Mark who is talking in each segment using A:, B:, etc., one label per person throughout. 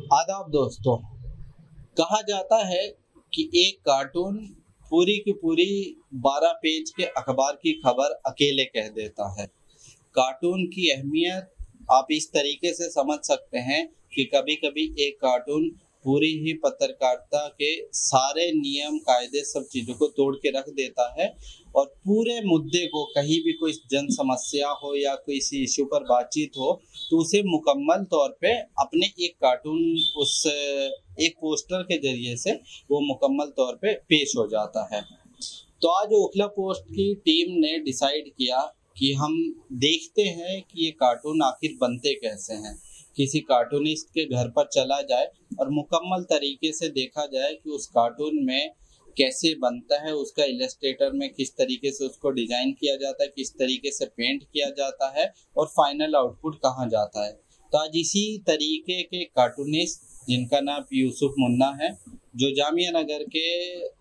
A: आदाब दोस्तों। कहा जाता है कि एक कार्टून पूरी की पूरी 12 पेज के अखबार की खबर अकेले कह देता है। कार्टून की अहमियत आप इस तरीके से समझ सकते हैं कि कभी-कभी एक कार्टून पूरी ही पत्रकारिता के सारे नियम कायदे सब चीज़ों को तोड़ के रख देता है और पूरे मुद्दे को कहीं भी कोई जन समस्या हो या किसी इश्यू पर बातचीत हो तो उसे मुकम्मल तौर पे अपने एक कार्टून उस एक पोस्टर के ज़रिए से वो मुकम्मल तौर पे पेश हो जाता है। तो आज ओखला पोस्ट की टीम ने डिसाइड किया कि हम देखते हैं कि ये कार्टून आखिर बनते कैसे हैं। किसी कार्टूनिस्ट के घर पर चला जाए और मुकम्मल तरीके से देखा जाए कि उस कार्टून में कैसे बनता है, उसका इलस्ट्रेटर में किस तरीके से उसको डिज़ाइन किया जाता है, किस तरीके से पेंट किया जाता है और फाइनल आउटपुट कहाँ जाता है। तो आज इसी तरीके के कार्टूनिस्ट जिनका नाम यूसुफ मुन्ना है, जो जामिया नगर के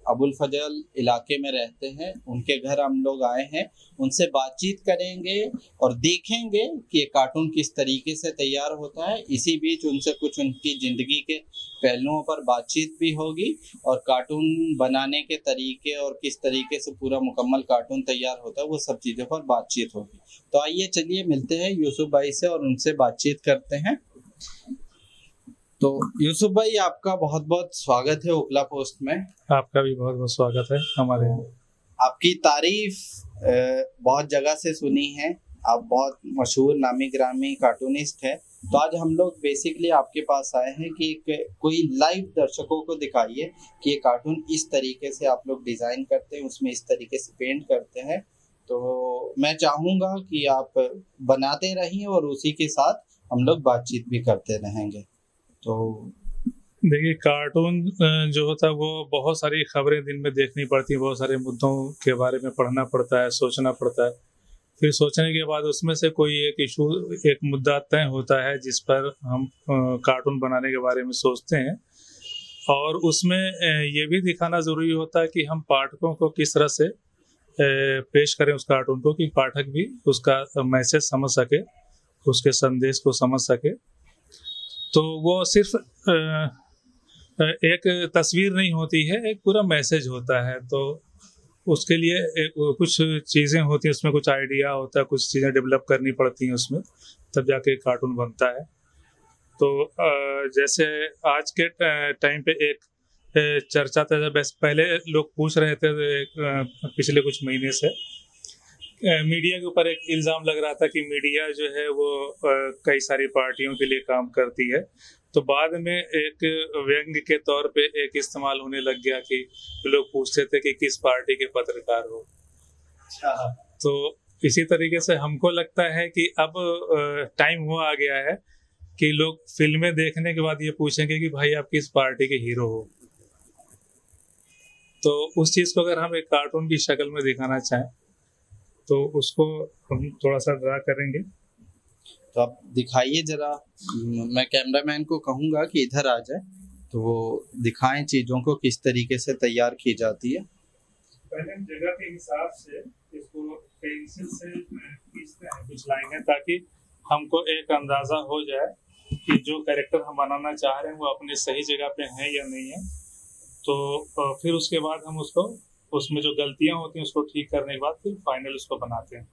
A: अबुल फजल इलाके में रहते हैं, उनके घर हम लोग आए हैं। उनसे बातचीत करेंगे और देखेंगे कि ये कार्टून किस तरीके से तैयार होता है। इसी बीच उनसे कुछ उनकी ज़िंदगी के पहलुओं पर बातचीत भी होगी और कार्टून बनाने के तरीके और किस तरीके से पूरा मुकम्मल कार्टून तैयार होता है वो सब चीज़ों पर बातचीत होगी। तो आइए चलिए मिलते हैं यूसुफ भाई से और उनसे बातचीत करते हैं। तो यूसुफ भाई, आपका बहुत बहुत स्वागत है ओखला पोस्ट में।
B: आपका भी बहुत बहुत स्वागत है हमारे यहाँ।
A: आपकी तारीफ बहुत जगह से सुनी है। आप बहुत मशहूर नामी ग्रामी कार्टूनिस्ट है। तो आज हम लोग बेसिकली आपके पास आए हैं कि कोई लाइव दर्शकों को दिखाइए कि ये कार्टून इस तरीके से आप लोग डिज़ाइन करते हैं, उसमें इस तरीके से पेंट करते हैं। तो मैं चाहूँगा कि आप बनाते रहिए और उसी के साथ हम लोग बातचीत भी करते रहेंगे। तो
B: देखिए, कार्टून जो होता है वो बहुत सारी खबरें दिन में देखनी पड़ती हैं, बहुत सारे मुद्दों के बारे में पढ़ना पड़ता है, सोचना पड़ता है। फिर सोचने के बाद उसमें से कोई एक इशू, एक मुद्दा तय होता है जिस पर हम कार्टून बनाने के बारे में सोचते हैं। और उसमें ये भी दिखाना ज़रूरी होता है कि हम पाठकों को किस तरह से पेश करें उस कार्टून को, कि पाठक भी उसका मैसेज समझ सके, उसके संदेश को समझ सके। तो वो सिर्फ एक तस्वीर नहीं होती है, एक पूरा मैसेज होता है। तो उसके लिए कुछ चीज़ें होती हैं, उसमें कुछ आइडिया होता है, कुछ चीज़ें डेवलप करनी पड़ती हैं उसमें, तब जाके कार्टून बनता है। तो जैसे आज के टाइम पे एक चर्चा था, जब पहले लोग पूछ रहे थे पिछले कुछ महीने से मीडिया के ऊपर एक इल्ज़ाम लग रहा था कि मीडिया जो है वो कई सारी पार्टियों के लिए काम करती है। तो बाद में एक व्यंग्य के तौर पे एक इस्तेमाल होने लग गया कि लोग पूछते थे कि किस पार्टी के पत्रकार हो। तो इसी तरीके से हमको लगता है कि अब टाइम हुआ आ गया है कि लोग फिल्में देखने के बाद ये पूछेंगे कि भाई आप किस पार्टी के हीरो हो। तो उस चीज़ को अगर हम एक कार्टून की शक्ल में दिखाना चाहें तो उसको हम थोड़ा सा ड्रा करेंगे।
A: तो आप दिखाइए जरा। मैं कैमरामैन को कहूँगा कि इधर आ जाए तो वो दिखाएं चीज़ों को किस तरीके से तैयार की जाती है।
B: पहले जगह के हिसाब से इसको पेंसिल से खींचते हैं कुछ लाइनें, ताकि हमको एक अंदाज़ा हो जाए कि जो कैरेक्टर हम बनाना चाह रहे हैं वो अपने सही जगह पे है या नहीं है। तो फिर उसके बाद हम उसको, उसमें जो गलतियां होती हैं उसको ठीक करने के बाद फिर फाइनल उसको बनाते हैं।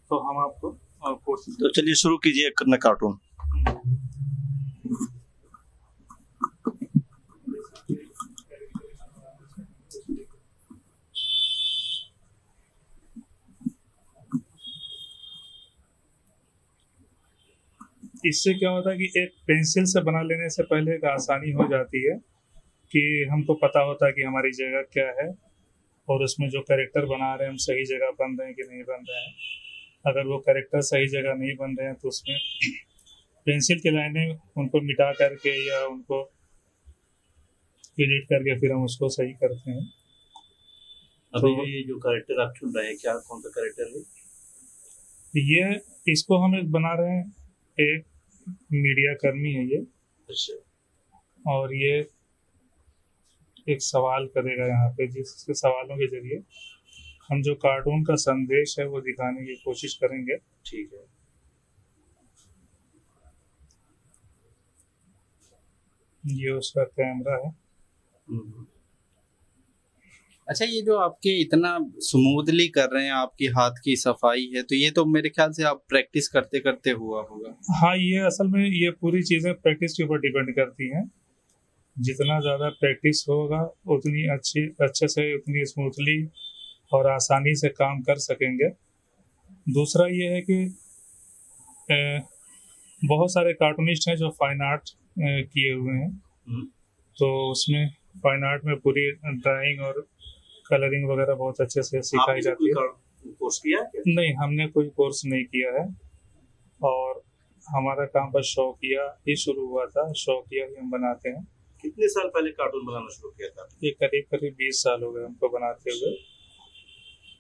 B: तो हम आपको कोशिश।
C: तो चलिए शुरू कीजिए करना कार्टून।
B: इससे क्या होता है कि एक पेंसिल से बना लेने से पहले एक आसानी हो जाती है कि हमको पता होता है कि हमारी जगह क्या है और उसमें जो कैरेक्टर बना रहे हैं हम सही जगह बन रहे हैं कि नहीं बन रहे हैं। अगर वो कैरेक्टर सही जगह नहीं बन रहे हैं तो उसमें पेंसिल की लाइनें उनको मिटा करके या उनको एडिट करके फिर हम उसको सही करते हैं।
C: अभी तो ये जो कैरेक्टर आप चुन रहे हैं, क्या कौन सा कैरेक्टर है
B: ये? इसको हम एक बना रहे हैं, एक मीडिया कर्मी है ये।
C: अच्छा।
B: और ये एक सवाल करेगा यहाँ पे, जिसके सवालों के जरिए हम जो कार्टून का संदेश है वो दिखाने की कोशिश करेंगे।
C: ठीक है।
B: ये उसका कैमरा है।
A: अच्छा, ये जो आपके इतना स्मूथली कर रहे हैं, आपकी हाथ की सफाई है, तो ये तो मेरे ख्याल से आप प्रैक्टिस करते करते हुआ होगा।
B: हाँ, ये असल में ये पूरी चीज़ें प्रैक्टिस के ऊपर डिपेंड करती हैं। जितना ज़्यादा प्रैक्टिस होगा उतनी अच्छे से उतनी स्मूथली और आसानी से काम कर सकेंगे। दूसरा ये है कि बहुत सारे कार्टूनिस्ट हैं जो फाइन आर्ट किए हुए हैं, तो उसमें फाइन आर्ट में पूरी ड्राइंग और कलरिंग वगैरह बहुत अच्छे से सिखाई जाती है।
C: कोर्स किया है?
B: नहीं, हमने कोई कोर्स नहीं किया है और हमारा काम बस शौकिया ही शुरू हुआ था, शौकिया ही हम बनाते हैं।
C: कितने साल पहले कार्टून बनाना शुरू किया था?
B: ये करीब 20 साल हो गए हमको बनाते हुए।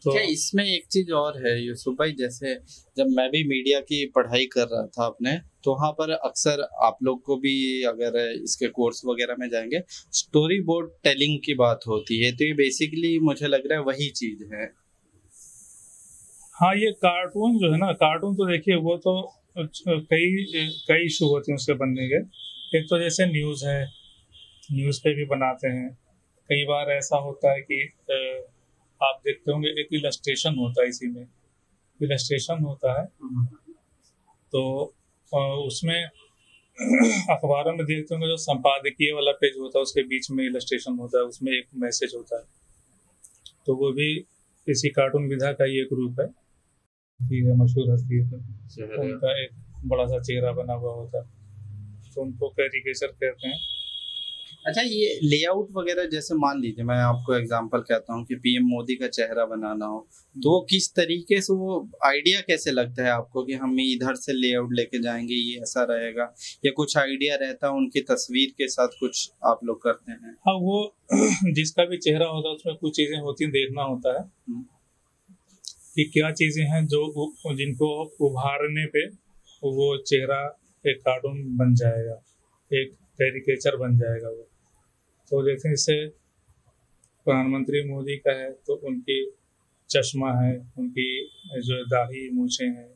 B: तो
A: क्या इसमें एक चीज और है यूसुफ भाई, जैसे जब मैं भी मीडिया की पढ़ाई कर रहा था अपने, तो वहाँ पर अक्सर आप लोग को भी अगर इसके कोर्स वगैरह में जाएंगे, स्टोरी बोर्ड टेलिंग की बात होती है, तो ये बेसिकली मुझे लग रहा है वही चीज है।
B: हाँ, ये कार्टून जो है ना, कार्टून तो देखिए वो तो कई इशू होते हैं उसके बनने के। एक तो जैसे न्यूज़ है, न्यूज़ पे भी बनाते हैं। कई बार ऐसा होता है कि आप देखते होंगे एक इलस्ट्रेशन होता है, इसी में इलस्ट्रेशन होता है, तो उसमें अखबारों में देखते होंगे जो संपादकीय वाला पेज होता है उसके बीच में इलस्ट्रेशन होता है, उसमें एक मैसेज होता है, तो वो भी इसी कार्टून विधा का ही एक रूप है। ठीक है, मशहूर हस्ती है, उनका एक बड़ा सा चेहरा बना हुआ होता है, तो उनको कैरिकेचर कहते हैं।
A: अच्छा, ये लेआउट वगैरह, जैसे मान लीजिए मैं आपको एग्जांपल कहता हूँ कि पीएम मोदी का चेहरा बनाना हो, तो किस तरीके से वो आइडिया कैसे लगता है आपको कि हम इधर से लेआउट लेके जाएंगे, ये ऐसा रहेगा, या कुछ आइडिया रहता है उनकी तस्वीर के साथ कुछ आप लोग करते हैं?
B: हाँ, वो जिसका भी चेहरा होता है उसमें कुछ चीजें होती हैं, देखना होता है कि क्या चीजें हैं जो जिनको उभारने पे वो चेहरा एक कार्टून बन जाएगा, एक कैरिकेचर बन जाएगा वो। तो देखें, जैसे प्रधानमंत्री मोदी का है तो उनकी चश्मा है, उनकी जो दाढ़ी मूछें हैं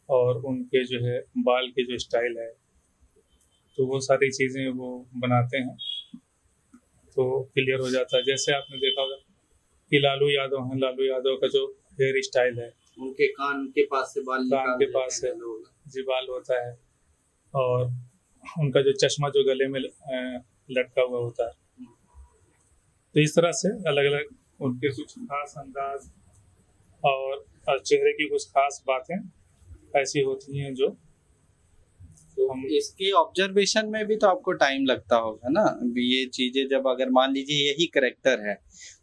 B: और उनके जो है बाल की जो स्टाइल है, तो वो सारी चीज़ें वो बनाते हैं तो क्लियर हो जाता है। जैसे आपने देखा होगा कि लालू यादव हैं, लालू यादव का जो हेयर स्टाइल है,
A: उनके कान के पास से बाल
B: कान के पास से जी बाल होता है, और उनका जो चश्मा जो गले में लटका हुआ होता है। तो इस तरह से अलग अलग उनके कुछ खास अंदाज और चेहरे की कुछ खास बातें ऐसी होती हैं जो
A: हम इसके ऑब्जर्वेशन में भी तो आपको टाइम लगता होगा ना। ये चीजें जब अगर मान लीजिए यही करेक्टर है,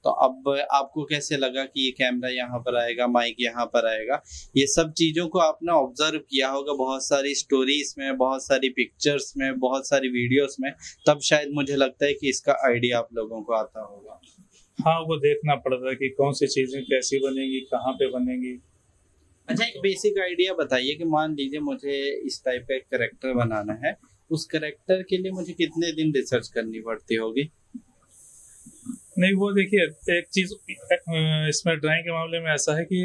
A: तो अब आपको कैसे लगा कि ये कैमरा यहाँ पर आएगा, माइक यहाँ पर आएगा, ये सब चीजों को आपने ऑब्जर्व किया होगा बहुत सारी स्टोरीज में, बहुत सारी पिक्चर्स में, बहुत सारी वीडियोस में, तब शायद मुझे लगता है कि इसका आइडिया आप लोगों को आता होगा।
B: हाँ, वो देखना पड़ता है कि कौन सी चीजें कैसी बनेंगी, कहाँ पे बनेंगी।
A: अच्छा, एक बेसिक आइडिया बताइए कि मान लीजिए मुझे इस टाइप का एक करेक्टर बनाना है, उस करेक्टर के लिए मुझे कितने दिन रिसर्च करनी पड़ती होगी?
B: नहीं, वो देखिए एक चीज इसमें ड्राइंग के मामले में ऐसा है कि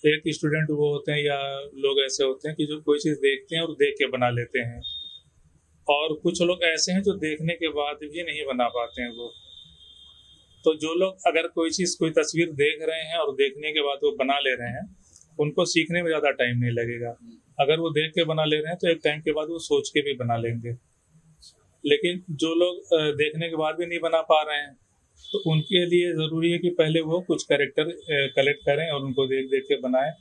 B: एक स्टूडेंट वो होते हैं या लोग ऐसे होते हैं कि जो कोई चीज देखते हैं और देख के बना लेते हैं, और कुछ लोग ऐसे हैं जो देखने के बाद भी नहीं बना पाते हैं वो। तो जो लोग अगर कोई चीज, कोई तस्वीर देख रहे हैं और देखने के बाद वो बना ले रहे हैं, उनको सीखने में ज़्यादा टाइम नहीं लगेगा। अगर वो देख के बना ले रहे हैं तो एक टाइम के बाद वो सोच के भी बना लेंगे। लेकिन जो लोग देखने के बाद भी नहीं बना पा रहे हैं, तो उनके लिए ज़रूरी है कि पहले वो कुछ कैरेक्टर कलेक्ट करें और उनको देख देख के बनाएं।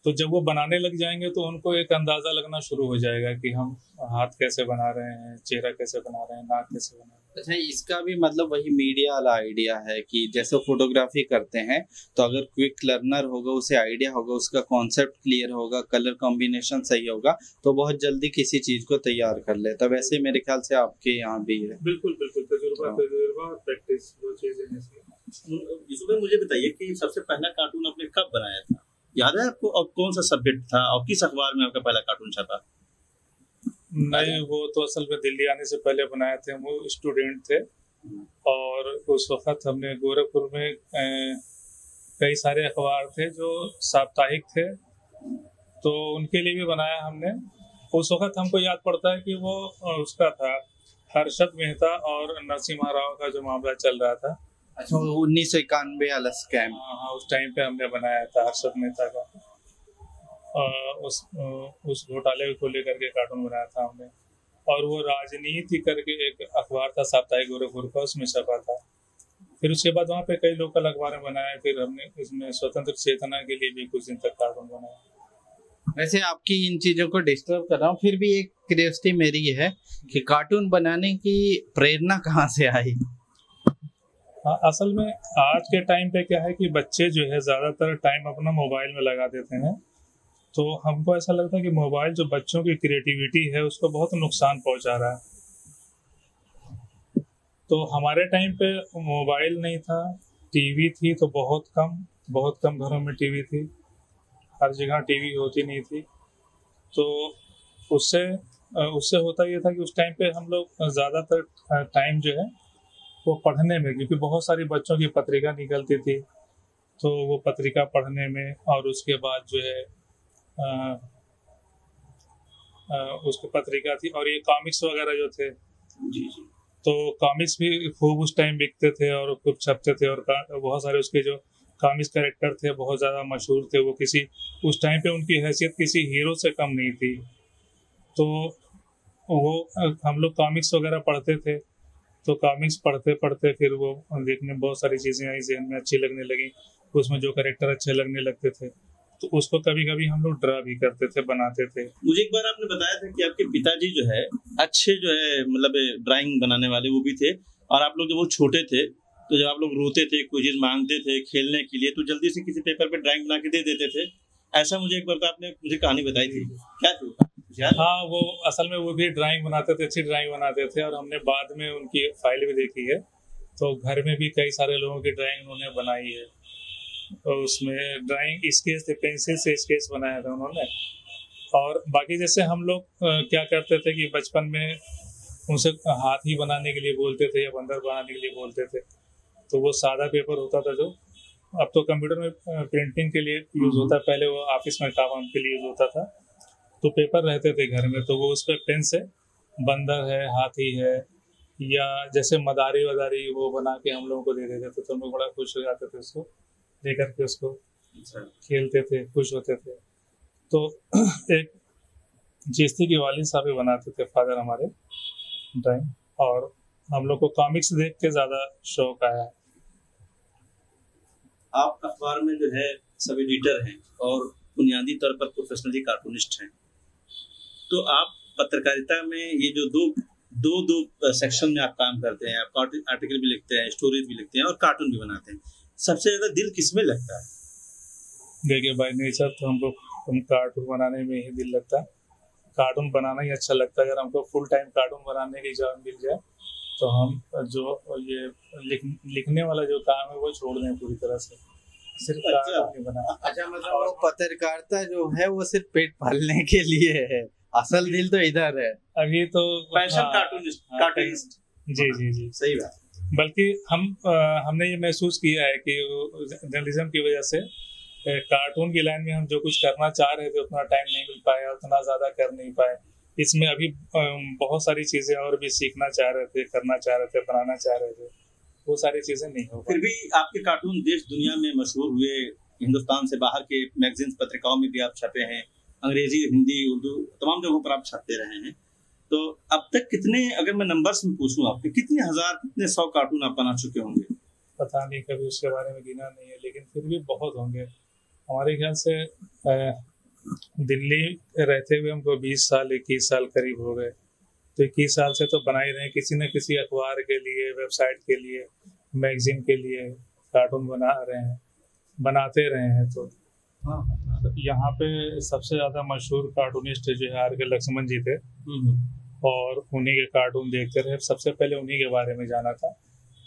B: तो जब वो बनाने लग जाएंगे तो उनको एक अंदाज़ा लगना शुरू हो जाएगा कि हम हाथ कैसे बना रहे हैं, चेहरा कैसे बना रहे हैं, नाक कैसे बना रहे हैं।
A: अच्छा, इसका भी मतलब वही मीडिया वाला आइडिया है कि जैसे फोटोग्राफी करते हैं, तो अगर क्विक लर्नर होगा, उसे आइडिया होगा, उसका कॉन्सेप्ट क्लियर होगा, कलर कॉम्बिनेशन सही होगा, तो बहुत जल्दी किसी चीज को तैयार कर लेता। वैसे मेरे ख्याल से आपके यहाँ भी है।
B: बिल्कुल बिल्कुल, तजुर्बा और प्रैक्टिस दो चीजें हैं इसमें।
C: यूसुफ, मुझे बताइए कि सबसे पहला कार्टून आपने कब बनाया था, याद है आपको, और कौन सा सब्जेक्ट था, और किस अखबार में आपका पहला कार्टून छपा?
B: नहीं, वो तो असल में दिल्ली आने से पहले बनाए थे, वो स्टूडेंट थे, और उस वक्त हमने गोरखपुर में कई सारे अखबार थे जो साप्ताहिक थे, तो उनके लिए भी बनाया हमने। उस वक्त हमको याद पड़ता है कि वो उसका था हर्षद मेहता और नरसिम्हा राव का जो मामला चल रहा था।
A: अच्छा, 1991 वाला स्कैम।
B: हाँ, उस टाइम पे हमने बनाया था हर्षद मेहता का। उस घोटाले को लेकर के कार्टून बनाया था हमने। और वो राजनीति करके एक अखबार था साप्ताहिक गोरखपुर का, उसमें छपा था। फिर उसके बाद वहाँ पे कई लोकल अखबारें बनाए। फिर हमने इसमें स्वतंत्र चेतना के लिए भी कुछ दिन तक कार्टून बनाया।
A: वैसे आपकी इन चीजों को डिस्टर्ब कर रहा हूँ, फिर भी एक क्यूरियोसिटी मेरी है कि कार्टून बनाने की प्रेरणा कहाँ से आई?
B: हाँ, असल में आज के टाइम पे क्या है कि बच्चे जो है ज़्यादातर टाइम अपना मोबाइल में लगा देते हैं। तो हमको ऐसा लगता है कि मोबाइल जो बच्चों की क्रिएटिविटी है उसको बहुत नुकसान पहुंचा रहा है। तो हमारे टाइम पे मोबाइल नहीं था, टीवी थी तो बहुत कम घरों में टीवी थी, हर जगह टीवी होती नहीं थी। तो उससे होता ये था कि उस टाइम पे हम लोग ज़्यादातर टाइम जो है वो पढ़ने में, क्योंकि बहुत सारी बच्चों की पत्रिका निकलती थी, तो वो पत्रिका पढ़ने में, और उसके बाद जो है उसकी पत्रिका थी और ये कॉमिक्स वगैरह जो थे।
C: जी जी।
B: तो कॉमिक्स भी खूब उस टाइम बिकते थे और खूब छपते थे, और बहुत सारे उसके जो कॉमिक्स कैरेक्टर थे बहुत ज़्यादा मशहूर थे। वो किसी उस टाइम पे उनकी हैसियत किसी हीरो से कम नहीं थी। तो वो हम लोग कॉमिक्स वगैरह पढ़ते थे। तो कॉमिक्स पढ़ते पढ़ते फिर वो देखने में बहुत सारी चीज़ें आई, ज़हन में अच्छी लगने लगी। उसमें जो कैरेक्टर अच्छे लगने लगते थे तो उसको कभी कभी हम लोग ड्रा भी करते थे, बनाते थे।
C: मुझे एक बार आपने बताया था कि आपके पिताजी जो है अच्छे जो है मतलब ड्राइंग बनाने वाले वो भी थे, और आप लोग जब वो छोटे थे तो जब आप लोग रोते थे, कोई चीज मांगते थे खेलने के लिए, तो जल्दी से किसी पेपर पे ड्राइंग बना के दे देते थे। ऐसा मुझे एक बार आपने मुझे कहानी बताई थी, क्या थी?
B: हाँ, वो असल में वो भी ड्राइंग बनाते थे, अच्छी ड्राइंग बनाते थे, और हमने बाद में उनकी फाइल भी देखी है। तो घर में भी कई सारे लोगों की ड्राइंग उन्होंने बनाई है। तो उसमें ड्राइंग स्केच थे, पेंसिल से स्केच बनाया था उन्होंने। और बाकी जैसे हम लोग क्या करते थे कि बचपन में उनसे हाथी बनाने के लिए बोलते थे या बंदर बनाने के लिए बोलते थे। तो वो सादा पेपर होता था, जो अब तो कंप्यूटर में प्रिंटिंग के लिए यूज़ होता है, पहले वो ऑफिस में काम के लिए यूज़ होता था। तो पेपर रहते थे घर में, तो वो उस पर पेन से बंदर है, हाथी है, या जैसे मदारी वदारी वो बना के हम लोगों को दे देते थे। तो हम लोग बड़ा खुश हो जाते थे, उसको लेकर के उसको खेलते थे, खुश होते थे। तो एक चिश्ती की वालिद साहब भी बनाते थे फादर हमारे ड्राइंग, और हम लोग को कॉमिक्स देख के ज़्यादा शौक आया।
C: आप अखबार में जो है सब एडिटर हैं और बुनियादी तौर पर प्रोफेशनली कार्टूनिस्ट हैं, तो आप पत्रकारिता में ये जो दो सेक्शन में आप काम करते हैं, आप आर्टिकल भी लिखते हैं, स्टोरीज भी लिखते हैं और कार्टून भी बनाते हैं, सबसे ज्यादा दिल किसमें लगता है?
B: देखिए बाय नेचर तो हमको कार्टून बनाने में ही दिल लगता है। कार्टून बनाना ही अच्छा लगता है। अगर हमको फुल टाइम कार्टून बनाने की जॉब मिल जाए तो हम जो ये लिखने वाला जो काम है वो छोड़ दें पूरी तरह से, सिर्फ कार्टून नहीं बनाना।
A: अच्छा, मतलब वो पत्रकारिता जो है वो सिर्फ पेट पालने के लिए है, असल दिल तो इधर है।
B: अभी तो
C: पैशन कार्टूनिस्ट।
B: जी जी जी,
C: सही बात।
B: बल्कि हमने ये महसूस किया है कि जर्नलिज्म की वजह से कार्टून की लाइन में हम जो कुछ करना चाह रहे थे उतना टाइम नहीं मिल पाया, उतना ज़्यादा कर नहीं पाए। इसमें अभी बहुत सारी चीज़ें और भी सीखना चाह रहे थे, करना चाह रहे थे, बनाना चाह रहे थे, वो सारी चीज़ें नहीं हो पाई।
C: फिर भी आपके कार्टून देश दुनिया में मशहूर हुए, हिंदुस्तान से बाहर के मैगजीन्स पत्रिकाओं में भी आप छपे हैं, अंग्रेजी, हिंदी, उर्दू तमाम जगहों पर आप छपते रहे हैं। तो अब तक कितने, अगर मैं नंबर्स में पूछूं आपके, कितने हजार, कितने 100 कार्टून आप बना चुके होंगे?
B: पता नहीं, कभी उसके बारे में गिना नहीं है, लेकिन फिर भी बहुत होंगे। हमारे ख्याल से दिल्ली रहते हुए हमको 20 साल 21 साल करीब हो गए। तो 21 साल से तो बना ही रहे हैं, किसी न किसी अखबार के लिए, वेबसाइट के लिए, मैगजीन के लिए कार्टून बना रहे हैं, बनाते रहे हैं। तो यहाँ पे सबसे ज़्यादा मशहूर कार्टूनिस्ट जो है आर के लक्ष्मण जी थे, और उन्हीं के कार्टून देखते रहे। सबसे पहले उन्हीं के बारे में जाना था,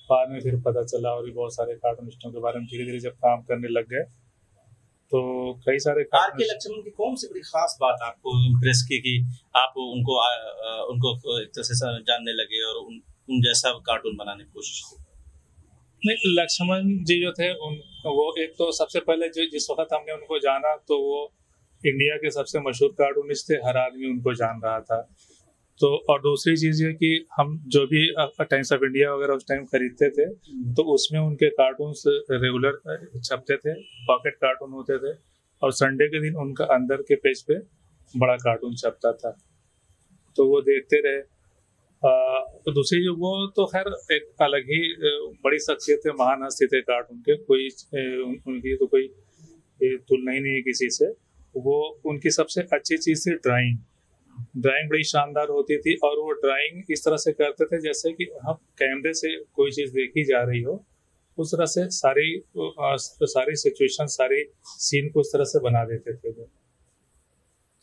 B: बाद में फिर पता चला और भी बहुत सारे कार्टूनिस्टों के बारे में धीरे धीरे जब काम करने लग गए तो कई सारे।
C: आर के लक्ष्मण की कौन सी बड़ी खास बात आपको इम्प्रेस की कि आप उनको एक तरह से जानने लगे और उन जैसा कार्टून बनाने की कोशिश की?
B: नहीं, लक्ष्मण जी जो थे वो एक तो सबसे पहले जिस वक्त हमने उनको जाना तो वो इंडिया के सबसे मशहूर कार्टूनिस्ट थे, हर आदमी उनको जान रहा था। तो और दूसरी चीज़ ये कि हम जो भी टाइम्स ऑफ इंडिया वगैरह उस टाइम खरीदते थे तो उसमें उनके कार्टून्स रेगुलर छपते थे, पॉकेट कार्टून होते थे, और संडे के दिन उनका अंदर के पेज पे बड़ा कार्टून छपता था, तो वो देखते रहे। तो दूसरी जो वो तो खैर एक अलग ही बड़ी शख्सियत है, महान हस्ती थे कार्टून के, कोई उनकी तो कोई तुलना ही नहीं है किसी से। वो उनकी सबसे अच्छी चीज़ थी ड्राइंग बड़ी शानदार होती थी, और वो ड्राइंग इस तरह से करते थे जैसे कि हम कैमरे से कोई चीज़ देखी जा रही हो, उस तरह से सारी सिचुएशन, सारी सीन को उस तरह से बना देते थे वो।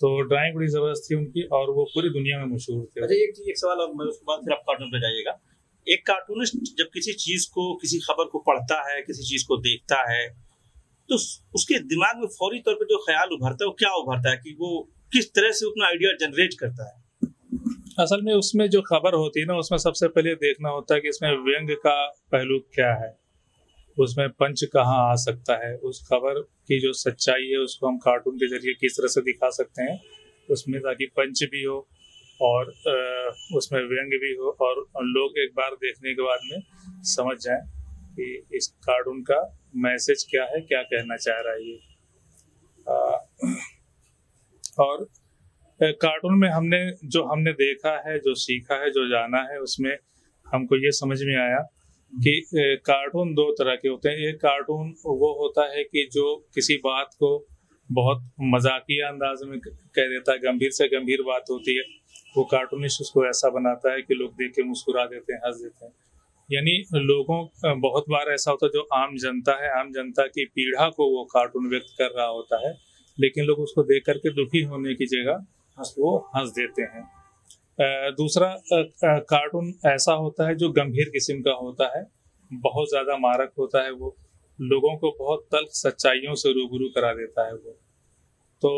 B: तो ड्राइंग बड़ी ज़बरदस्त थी उनकी, और वो पूरी दुनिया में मशहूर थे।
C: अच्छा, एक सवाल और, मैं उसके बाद फिर आप कार्टून पे जाइएगा। एक कार्टूनिस्ट जब किसी चीज को, किसी खबर को पढ़ता है, किसी चीज को देखता है, तो उसके दिमाग में फौरी तौर पे जो ख्याल उभरता है वो क्या उभरता है, कि वो किस तरह से अपना आइडिया जनरेट करता है?
B: असल में उसमें जो खबर होती है ना, उसमें सबसे पहले देखना होता है कि इसमें व्यंग्य का पहलू क्या है, उसमें पंच कहाँ आ सकता है, उस खबर की जो सच्चाई है उसको हम कार्टून के जरिए किस तरह से दिखा सकते हैं उसमें, ताकि पंच भी हो और उसमें व्यंग्य भी हो, और लोग एक बार देखने के बाद में समझ जाएं कि इस कार्टून का मैसेज क्या है, क्या कहना चाह रहा है ये। और कार्टून में हमने देखा है, जो सीखा है, जो जाना है, उसमें हमको ये समझ में आया कि कार्टून दो तरह के होते हैं। एक कार्टून वो होता है कि जो किसी बात को बहुत मजाकिया अंदाज में कह देता है, गंभीर से गंभीर बात होती है, वो कार्टूनिस्ट उसको ऐसा बनाता है कि लोग देख के मुस्कुरा देते हैं, हंस देते हैं। यानी लोगों बहुत बार ऐसा होता है जो आम जनता है, आम जनता की पीड़ा को वो कार्टून व्यक्त कर रहा होता है, लेकिन लोग उसको देख करके दुखी होने की जगह वो हंस देते हैं। दूसरा कार्टून ऐसा होता है जो गंभीर किस्म का होता है, बहुत ज़्यादा मारक होता है, वो लोगों को बहुत तल्ख सच्चाइयों से रूबरू करा देता है वो। तो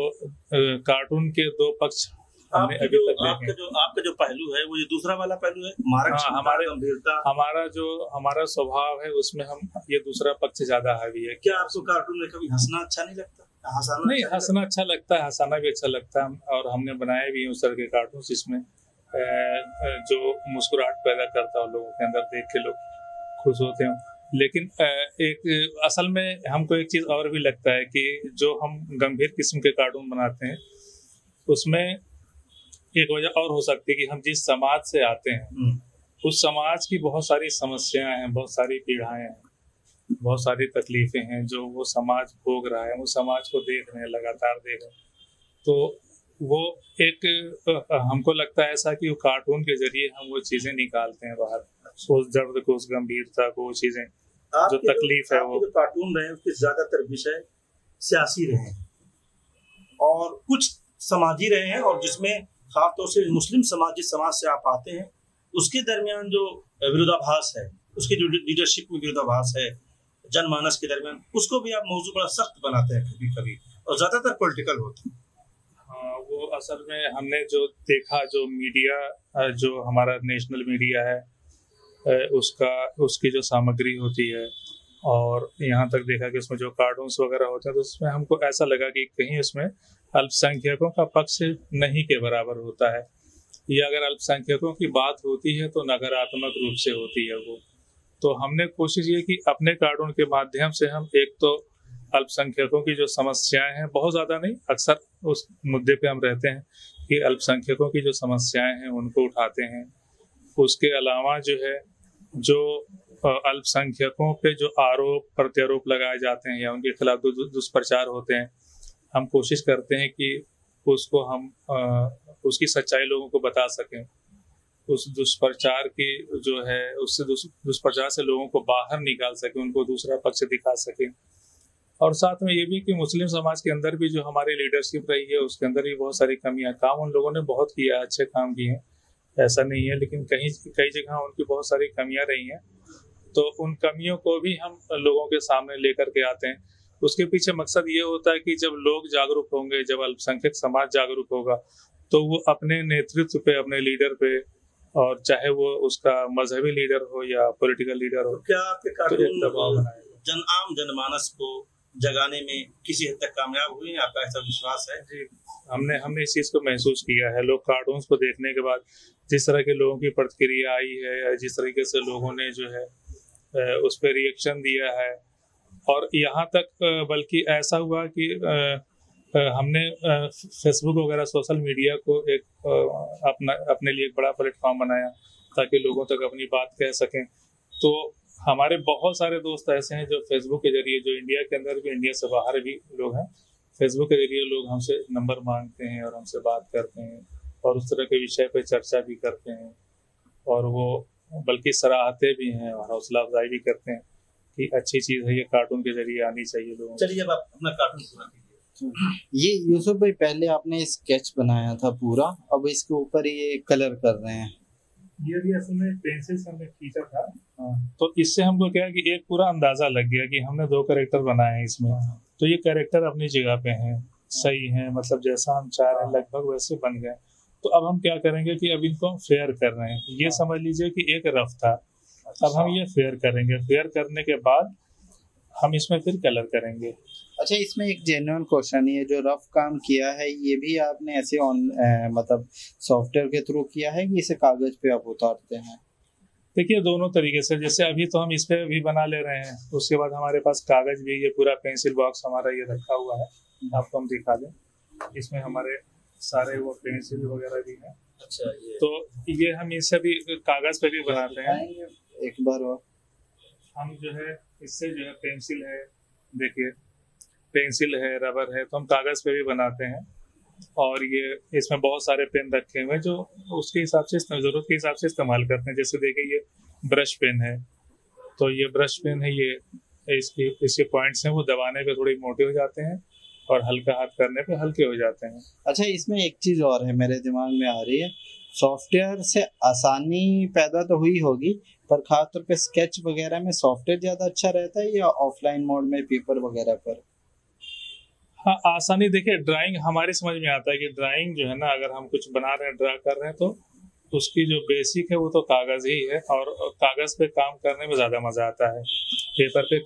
B: कार्टून के दो पक्ष हमने अभी तक देखे।
C: आपका जो पहलू है वो ये दूसरा वाला पहलू है, मारक गंभीरता,
B: हमारा स्वभाव है, उसमें हम ये दूसरा पक्ष ज्यादा हावी है।
C: क्या आपको कार्टून में कभी हंसना अच्छा नहीं लगता?
B: हंसना अच्छा लगता है, हंसाना भी अच्छा लगता है, और हमने बनाए भी उस तरह के कार्टून जिसमें जो मुस्कुराहट पैदा करता हो लोगों के अंदर, देख के लोग खुश होते हो। लेकिन एक असल में हमको एक चीज़ और भी लगता है कि जो हम गंभीर किस्म के कार्टून बनाते हैं उसमें एक वजह और हो सकती है कि हम जिस समाज से आते हैं उस समाज की बहुत सारी समस्याएं हैं, बहुत सारी पीड़ाएं हैं, बहुत सारी तकलीफें हैं जो वो समाज भोग रहा है, वो समाज को देख रहे हैं, लगातार देख रहे हैं। तो वो एक हमको लगता है ऐसा कि वो कार्टून के जरिए हम वो चीज़ें निकालते हैं बाहर, उस दर्द को, उस गंभीरता को, वो चीज़ें जो तकलीफ है वो।
C: जो कार्टून रहे उसके ज्यादातर विषय सियासी रहे हैं और कुछ समाजी रहे हैं, और जिसमें खासतौर से मुस्लिम समाज, जिस समाज से आप आते हैं, उसके दरमियान जो विरोधाभास है, उसकी जो लीडरशिप में विरोधाभास है जनमानस के दरमियान, उसको भी आप मौजू बड़ा सख्त बनाते हैं कभी कभी, और ज्यादातर पॉलिटिकल होता है।
B: हाँ, वो असल में हमने जो देखा, जो मीडिया, जो हमारा नेशनल मीडिया है, उसकी जो सामग्री होती है, और यहाँ तक देखा कि उसमें जो कार्टून्स वगैरह होते हैं, तो उसमें हमको ऐसा लगा कि कहीं उसमें अल्पसंख्यकों का पक्ष नहीं के बराबर होता है, या अगर अल्पसंख्यकों की बात होती है तो नकारात्मक रूप से होती है वो। तो हमने कोशिश ये की अपने कार्टून के माध्यम से हम एक तो अल्पसंख्यकों की जो समस्याएं हैं, बहुत ज़्यादा नहीं, अक्सर उस मुद्दे पे हम रहते हैं कि अल्पसंख्यकों की जो समस्याएं हैं उनको उठाते हैं। उसके अलावा जो है, जो अल्पसंख्यकों पे जो आरोप प्रत्यारोप लगाए जाते हैं या उनके खिलाफ दुष्प्रचार होते हैं, हम कोशिश करते हैं कि उसको हम उसकी सच्चाई लोगों को बता सकें, उस दुष्प्रचार की जो है, उससे दुष्प्रचार से लोगों को बाहर निकाल सकें, उनको दूसरा पक्ष दिखा सकें। और साथ में ये भी कि मुस्लिम समाज के अंदर भी जो हमारी लीडरशिप रही है उसके अंदर भी बहुत सारी कमियां, काम उन लोगों ने बहुत किया, अच्छे काम किए हैं, ऐसा नहीं है, लेकिन कई जगह उनकी बहुत सारी कमियां रही हैं। तो उन कमियों को भी हम लोगों के सामने लेकर के आते हैं। उसके पीछे मकसद ये होता है कि जब लोग जागरूक होंगे, जब अल्पसंख्यक समाज जागरूक होगा, तो वो अपने नेतृत्व पे, अपने लीडर पे, और चाहे वो उसका मजहबी लीडर हो या पॉलिटिकल लीडर हो,
C: तो क्या आपके कार्टून आम जनमानस को जगाने में किसी हद तक कामयाब हुए हैं? आपका ऐसा विश्वास है?
B: जी, हमने इस चीज़ को महसूस किया है। लोग कार्टून्स को देखने के बाद जिस तरह के लोगों की प्रतिक्रिया आई है, या जिस तरीके से लोगों ने जो है उस पर रिएक्शन दिया है, और यहाँ तक बल्कि ऐसा हुआ कि हमने फेसबुक वगैरह सोशल मीडिया को एक अपने लिए एक बड़ा प्लेटफॉर्म बनाया ताकि लोगों तक अपनी बात कह सकें। तो हमारे बहुत सारे दोस्त ऐसे हैं जो फेसबुक के जरिए, जो इंडिया के अंदर भी, इंडिया से बाहर भी लोग हैं, फेसबुक के जरिए लोग हमसे नंबर मांगते हैं और हमसे बात करते हैं और उस तरह के विषय पे चर्चा भी करते हैं, और वो बल्कि सराहते भी हैं और हौसला अफजाई भी करते हैं कि अच्छी चीज़ है, ये कार्टून के जरिए आनी चाहिए लोगों को।
C: चलिए अब आप अपना कार्टून पूरा कीजिए।
A: ये यूसुफ भाई, पहले आपने स्केच बनाया था पूरा, अब इसके ऊपर ये कलर कर रहे हैं।
B: ये भी असल में पेंसिल से हमने खींचा था, तो इससे हमको क्या है कि एक पूरा अंदाजा लग गया कि हमने 2 कैरेक्टर बनाए हैं इसमें, तो ये कैरेक्टर अपनी जगह पे हैं, सही हैं, मतलब जैसा हम चाह रहे हैं लगभग वैसे बन गए। तो अब हम क्या करेंगे कि अब इनको हम फेयर कर रहे हैं। ये समझ लीजिए कि एक रफ था, अब हम ये फेयर करेंगे। फेयर करने के बाद हम इसमें फिर कलर करेंगे।
A: अच्छा, इसमें एक जेन्युइन क्वेश्चन, ये जो रफ काम किया है ये भी आपने ऐसे मतलब सॉफ्टवेयर के थ्रू किया है कि इसे कागज पे आप उतारते हैं?
B: देखिए, दोनों तरीके से। जैसे अभी तो हम इस पे भी बना ले रहे हैं, उसके बाद हमारे पास कागज भी, ये पूरा पेंसिल बॉक्स हमारा ये रखा हुआ है, आपको हम दिखा दें। इसमें हमारे सारे वो पेंसिल वगैरह भी हैं।
C: अच्छा,
B: तो ये हम इससे भी कागज पे भी बनाते हैं।
A: एक बार और
B: हम जो है इससे जो है पेंसिल है, देखिए पेंसिल है, रबर है, तो हम कागज पे भी बनाते हैं। और ये इसमें बहुत सारे पेन रखे हुए हैं जो उसके हिसाब से, जरूरत के हिसाब से इस्तेमाल करते हैं। जैसे देखिए, ये ब्रश पेन है, तो ये ब्रश पेन है, ये इसके पॉइंट्स हैं, वो दबाने पे थोड़े मोटे हो जाते हैं और हल्का हाथ करने पे हल्के हो जाते हैं।
A: अच्छा, इसमें एक चीज और है मेरे दिमाग में आ रही है, सॉफ्टवेयर से आसानी पैदा तो हुई होगी, पर खासतौर पे स्केच वगैरह में सॉफ्टवेयर ज्यादा अच्छा रहता है या ऑफलाइन मोड में पेपर वगैरह पर?
B: हाँ, आसानी देखिए, ड्राइंग हमारी समझ में आता है कि ड्राइंग जो है ना, अगर हम कुछ बना रहे हैं, ड्रा कर रहे हैं, तो उसकी जो बेसिक है वो तो कागज ही है, और कागज पे काम करने में ज़्यादा मज़ा आता है, पेपर पे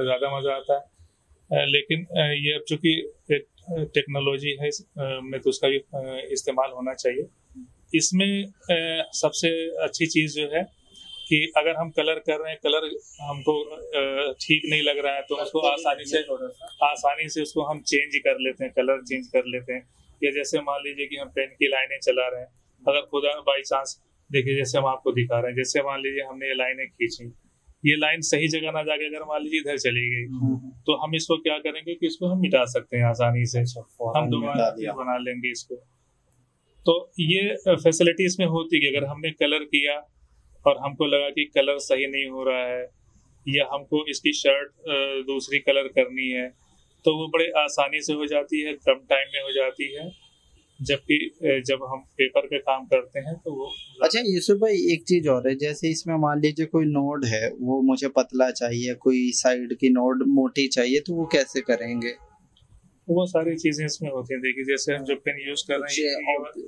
B: ज़्यादा मज़ा आता है। लेकिन ये अब चूँकि एक टेक्नोलॉजी है में, तो उसका भी इस्तेमाल होना चाहिए। इसमें सबसे अच्छी चीज़ जो है कि अगर हम कलर कर रहे हैं, कलर हमको ठीक नहीं लग रहा है, तो उसको आसानी से उसको हम चेंज कर लेते हैं, कलर चेंज कर लेते हैं। या जैसे मान लीजिए कि हम पेन की लाइनें चला रहे हैं, अगर खुदा बाई चांस, देखिए जैसे हम आपको दिखा रहे हैं, जैसे मान लीजिए हमने ये लाइनें खींची, ये लाइन सही जगह ना जाके अगर मान लीजिए इधर चली गई, तो हम इसको क्या करेंगे कि इसको हम मिटा सकते हैं आसानी से, हम दोबारा बना लेंगे इसको। तो ये फैसिलिटी इसमें होती है कि अगर हमने कलर किया और हमको लगा कि कलर सही नहीं हो रहा है, या हमको इसकी शर्ट दूसरी कलर करनी है, तो वो बड़े आसानी से हो जाती है, कम टाइम में हो जाती है। जबकि जब हम पेपर पे काम करते हैं तो वो।
A: अच्छा यूसुफ भाई, एक चीज और है, जैसे इसमें मान लीजिए कोई नोड है, वो मुझे पतला चाहिए, कोई साइड की नोड मोटी चाहिए, तो वो कैसे करेंगे?
B: वो सारी चीजें इसमें होती हैं। देखिए, जैसे हम जो पेन यूज कर रहे हैं,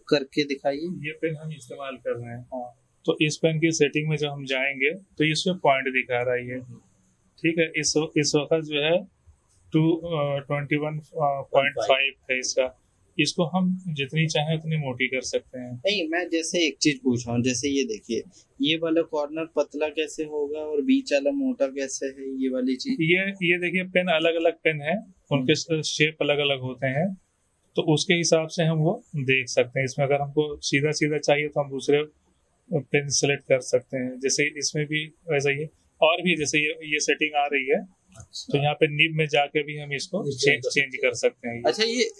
A: करके दिखाइए।
B: ये पेन हम इस्तेमाल कर रहे हैं, तो इस पेन की सेटिंग में जब हम जाएंगे तो इसमें पॉइंट दिखा रहा है, ठीक है। इस वक्त जो है 21.5 है इसका, इसको हम जितनी चाहें उतनी मोटी कर सकते हैं।
A: नहीं, मैं जैसे एक चीज पूछ रहा हूँ, जैसे ये देखिए, ये वाला कॉर्नर पतला कैसे होगा और बीच वाला मोटा कैसे है, ये वाली चीज?
B: ये देखिए, पेन अलग अलग पेन है, उनके शेप अलग अलग होते हैं, तो उसके हिसाब से हम वो देख सकते हैं। इसमें अगर हमको सीधा सीधा चाहिए तो हम दूसरे पेन सेलेक्ट कर सकते हैं, जैसे इसमें भी वैसा ही है। और भी जैसे ये सेटिंग आ रही है, तो यहाँ पे निब में जाके भी हम इसको चेंज कर सकते हैं।
A: अच्छा, ये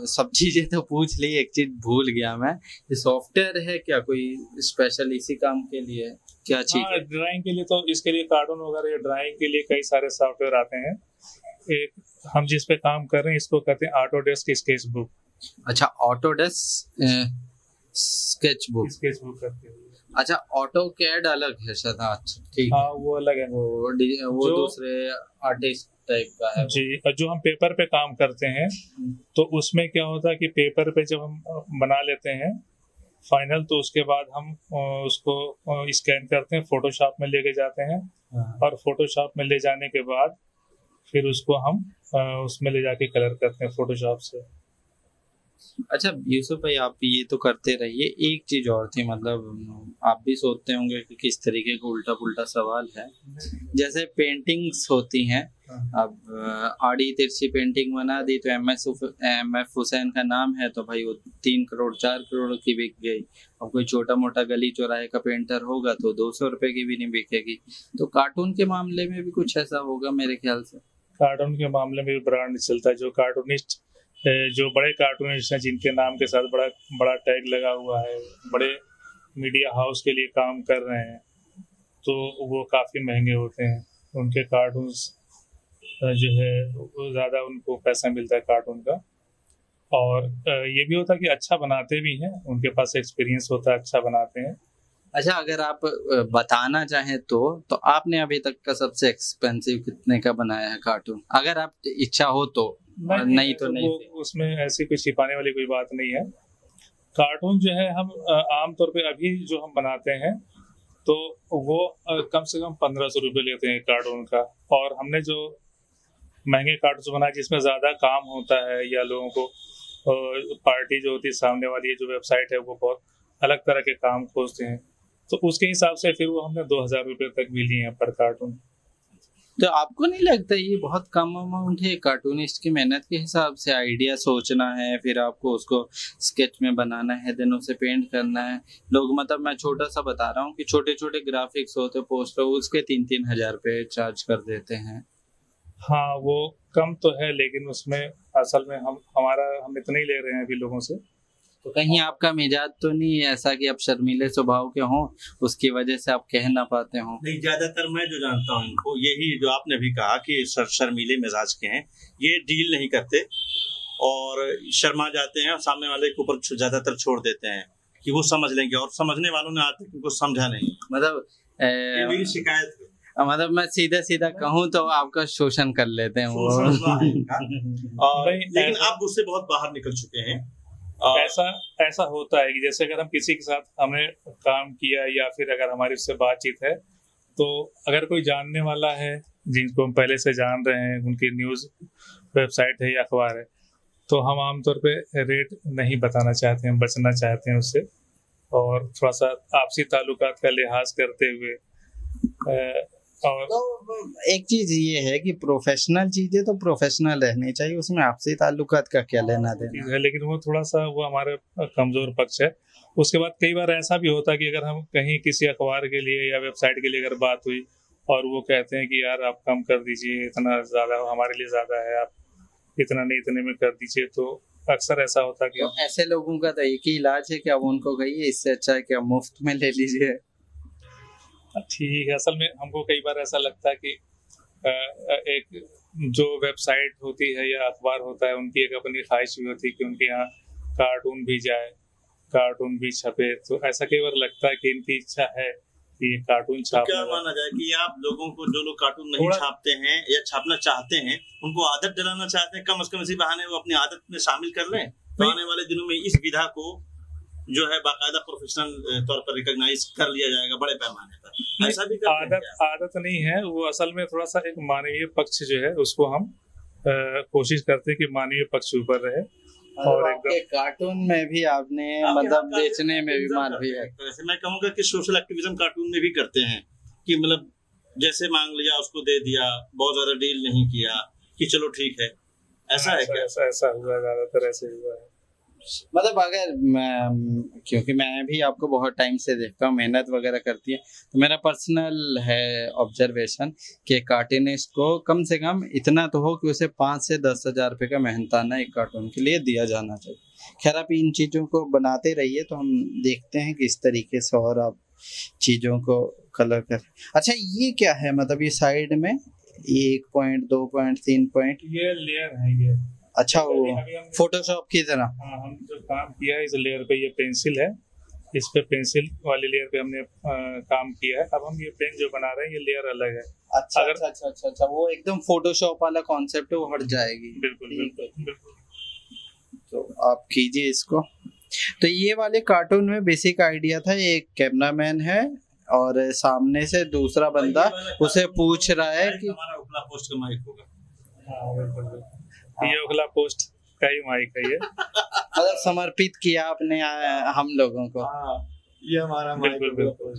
A: सब चीजें तो पूछ ली, एक चीज भूल गया मैं, ये सॉफ्टवेयर है क्या कोई स्पेशल इसी काम के लिए? क्या चीज?
B: हाँ, ड्राइंग के लिए तो इसके लिए कार्टून वगैरह, ड्राइंग के लिए कई सारे सॉफ्टवेयर आते हैं। एक हम जिस पे काम कर रहे हैं इसको कहते हैं ऑटोडेस्क स्केचबुक।
A: अच्छा, ऑटोडेस्क स्केचबुक
B: करते हैं।
A: अच्छा, ऑटोकैड अलग है शायद? अच्छा, ठीक।
B: हाँ, वो अलग है,
A: वो दूसरे आर्टिस्ट टाइप का है
B: जी। जो हम पेपर पे काम करते हैं, तो उसमें क्या होता है कि पेपर पे जब हम बना लेते हैं फाइनल, तो उसके बाद हम उसको स्कैन करते हैं, फोटोशॉप में लेके जाते हैं, और फोटोशॉप में ले जाने के बाद फिर उसको हम उसमें ले जाके कलर करते हैं फोटोशॉप से।
A: अच्छा यूसुफ भाई, आप ये तो करते रहिए, एक चीज और थी, मतलब आप भी सोचते होंगे कि किस तरीके का उल्टा पुल्टा सवाल है। जैसे पेंटिंग्स होती हैं, अब आड़ी तिरछी पेंटिंग बना दी तो एम एफ हुसैन का नाम है तो भाई वो 3 करोड़ 4 करोड़ की बिक गई। अब कोई छोटा मोटा गली चौराहे का पेंटर होगा तो 200 रुपए की भी नहीं बिकेगी। तो कार्टून के मामले में भी कुछ ऐसा होगा मेरे ख्याल से।
B: कार्टून के मामले में भी ब्रांड चलता है। जो कार्टूनिस्ट, जो बड़े कार्टूनिस्ट हैं जिनके नाम के साथ बड़ा बड़ा टैग लगा हुआ है, बड़े मीडिया हाउस के लिए काम कर रहे हैं, तो वो काफ़ी महंगे होते हैं। उनके कार्टून्स जो है वो ज़्यादा उनको पैसा मिलता है कार्टून का। और ये भी होता है कि अच्छा बनाते भी हैं, उनके पास एक्सपीरियंस होता है, अच्छा बनाते हैं।
A: अच्छा, अगर आप बताना चाहें तो आपने अभी तक का सबसे एक्सपेंसिव कितने का बनाया है कार्टून, अगर आप इच्छा हो तो? नहीं तो नहीं।
B: उसमें ऐसी कोई छिपाने वाली कोई बात नहीं है। कार्टून जो है हम आमतौर पे अभी जो हम बनाते हैं तो वो कम से कम 1500 रुपये लेते हैं कार्टून का। और हमने जो महंगे कार्टून बनाए जिसमें ज़्यादा काम होता है, या लोगों को पार्टी जो होती है सामने वाली, जो वेबसाइट है वो बहुत अलग तरह के काम खोजते हैं, तो उसके हिसाब से फिर वो हमने 2000 रुपये तक भी लिए हैं पर कार्टून।
A: तो आपको नहीं लगता ये बहुत कम अमाउंट है? कार्टूनिस्ट की मेहनत के हिसाब से आइडिया सोचना है, फिर आपको उसको स्केच में बनाना है, देन उसे पेंट करना है। लोग, मतलब मैं छोटा सा बता रहा हूँ कि छोटे छोटे ग्राफिक्स होते, पोस्टर, उसके 3-3 हजार रुपये चार्ज कर देते हैं।
B: हाँ, वो कम तो है, लेकिन उसमें असल में हम इतने ही ले रहे हैं अभी लोगों से।
A: तो कहीं आपका मिजाज तो नहीं है ऐसा कि आप शर्मीले स्वभाव के हों, उसकी वजह से आप कह ना पाते हों?
C: नहीं, ज्यादातर मैं जो जानता हूँ इनको, यही जो आपने भी कहा कि शर्मीले मिजाज के हैं, ये डील नहीं करते और शर्मा जाते हैं और सामने वाले के ऊपर ज्यादातर छोड़ देते हैं कि वो समझ लेंगे, और समझने वालों ने आज तक उनको समझा नहीं।
A: मतलब
C: ये मेरी शिकायत है।
A: मतलब मैं सीधा सीधा कहूँ तो आपका शोषण कर लेते हैं वो।
C: लेकिन आप उससे बहुत बाहर निकल चुके हैं।
B: ऐसा होता है कि जैसे अगर हम किसी के साथ हमने काम किया, या फिर अगर हमारी उससे बातचीत है, तो अगर कोई जानने वाला है जिनको हम पहले से जान रहे हैं, उनकी न्यूज़ वेबसाइट है या अखबार है, तो हम आमतौर पे रेट नहीं बताना चाहते हैं, बचना चाहते हैं उससे, और थोड़ा सा आपसी ताल्लुकात का लिहाज करते हुए। और
A: तो एक चीज ये है कि प्रोफेशनल चीजें तो प्रोफेशनल रहनी चाहिए, उसमें आपसी ताल्लुकात का क्या लेना देना
B: है, लेकिन वो थोड़ा सा वो हमारे कमजोर पक्ष है। उसके बाद कई बार ऐसा भी होता है कि अगर हम कहीं किसी अखबार के लिए या वेबसाइट के लिए अगर बात हुई और वो कहते हैं कि यार आप कम कर दीजिए, इतना ज़्यादा हमारे लिए ज़्यादा है, आप इतना नहीं, इतने में कर दीजिए, तो अक्सर ऐसा होता है कि
A: तो ऐसे लोगों का तो एक ही इलाज है कि आप उनको कहिए इससे अच्छा है कि आप मुफ्त में ले लीजिए।
B: ठीक है। असल में हमको कई बार ऐसा लगता है कि एक जो वेबसाइट होती है या अखबार होता है, उनकी एक अपनी ख्वाहिश भी होती है कि उनके यहाँ कार्टून भी जाए, कार्टून भी छपे। तो ऐसा कई बार लगता है कि इनकी इच्छा है कि ये कार्टून छाप।
C: तो क्या माना जाए कि आप लोगों को, जो लोग कार्टून नहीं छापते हैं या छापना चाहते हैं, उनको आदत दिलाना चाहते हैं, कम से कम इसी बहाने वो अपनी आदत में शामिल कर लें, तो आने वाले दिनों में इस विधा को जो है बाकायदा प्रोफेशनल तौर पर रिकॉग्नाइज कर लिया जाएगा बड़े पैमाने पर। ऐसा भी
B: आदत नहीं है वो, असल में थोड़ा सा एक मानवीय पक्ष जो है उसको हम कोशिश करते हैं कि मानवीय पक्ष ऊपर रहे।
A: और एकदम कार्टून में भी आपने मतलब बेचने में भी मानवीय है।
C: वैसे मैं कहूँगा कि सोशल एक्टिविज्म कार्टून में भी करते हैं कि मतलब जैसे मांग लिया उसको दे दिया, बहुत ज्यादा डील नहीं किया कि चलो ठीक है। ऐसा है क्या?
B: ऐसा हुआ, ज्यादातर ऐसे हुआ है।
A: मतलब अगर क्योंकि मैं भी आपको बहुत टाइम से देखता हूँ, मेहनत वगैरह करती है, तो मेरा पर्सनल है ऑब्जर्वेशन कि कार्टूनिस्ट को कम से कम इतना तो हो कि उसे 5 से 10 हजार रुपये का मेहनताना एक कार्टून के लिए दिया जाना चाहिए। खैर आप इन चीज़ों को बनाते रहिए, तो हम देखते हैं कि इस तरीके से और आप चीज़ों को कलर कर। अच्छा ये क्या है, मतलब ये साइड में 1 पॉइंट 2 पॉइंट 3 पॉइंट,
B: ये लेयर है ये।
A: अच्छा, वो फोटोशॉप की तरह।
B: हाँ, हम जो काम किया है इस लेयर पे, ये पेंसिल है, इस पे पेंसिल वाली लेयर पे हमने काम किया है। अब हम ये पेन जो बना रहे हैं ये लेयर अलग है।
A: अच्छा अच्छा, वो एकदम फोटोशॉप वाला कॉन्सेप्ट है, वो हट जाएगी।
B: बिल्कुल।
A: तो आप कीजिए इसको। तो ये वाले कार्टून में बेसिक आइडिया था, एक कैमरामैन है और सामने से दूसरा बंदा उसे पूछ रहा है कि
C: हमारा उपला पोस्ट का माइक होगा।
B: हाँ, बिल्कुल। ये अगला पोस्ट का ही माइक है ये।
A: मतलब समर्पित किया आपने हम लोगों को।
C: ये हमारा
B: बिल्कुल बिल्कुल।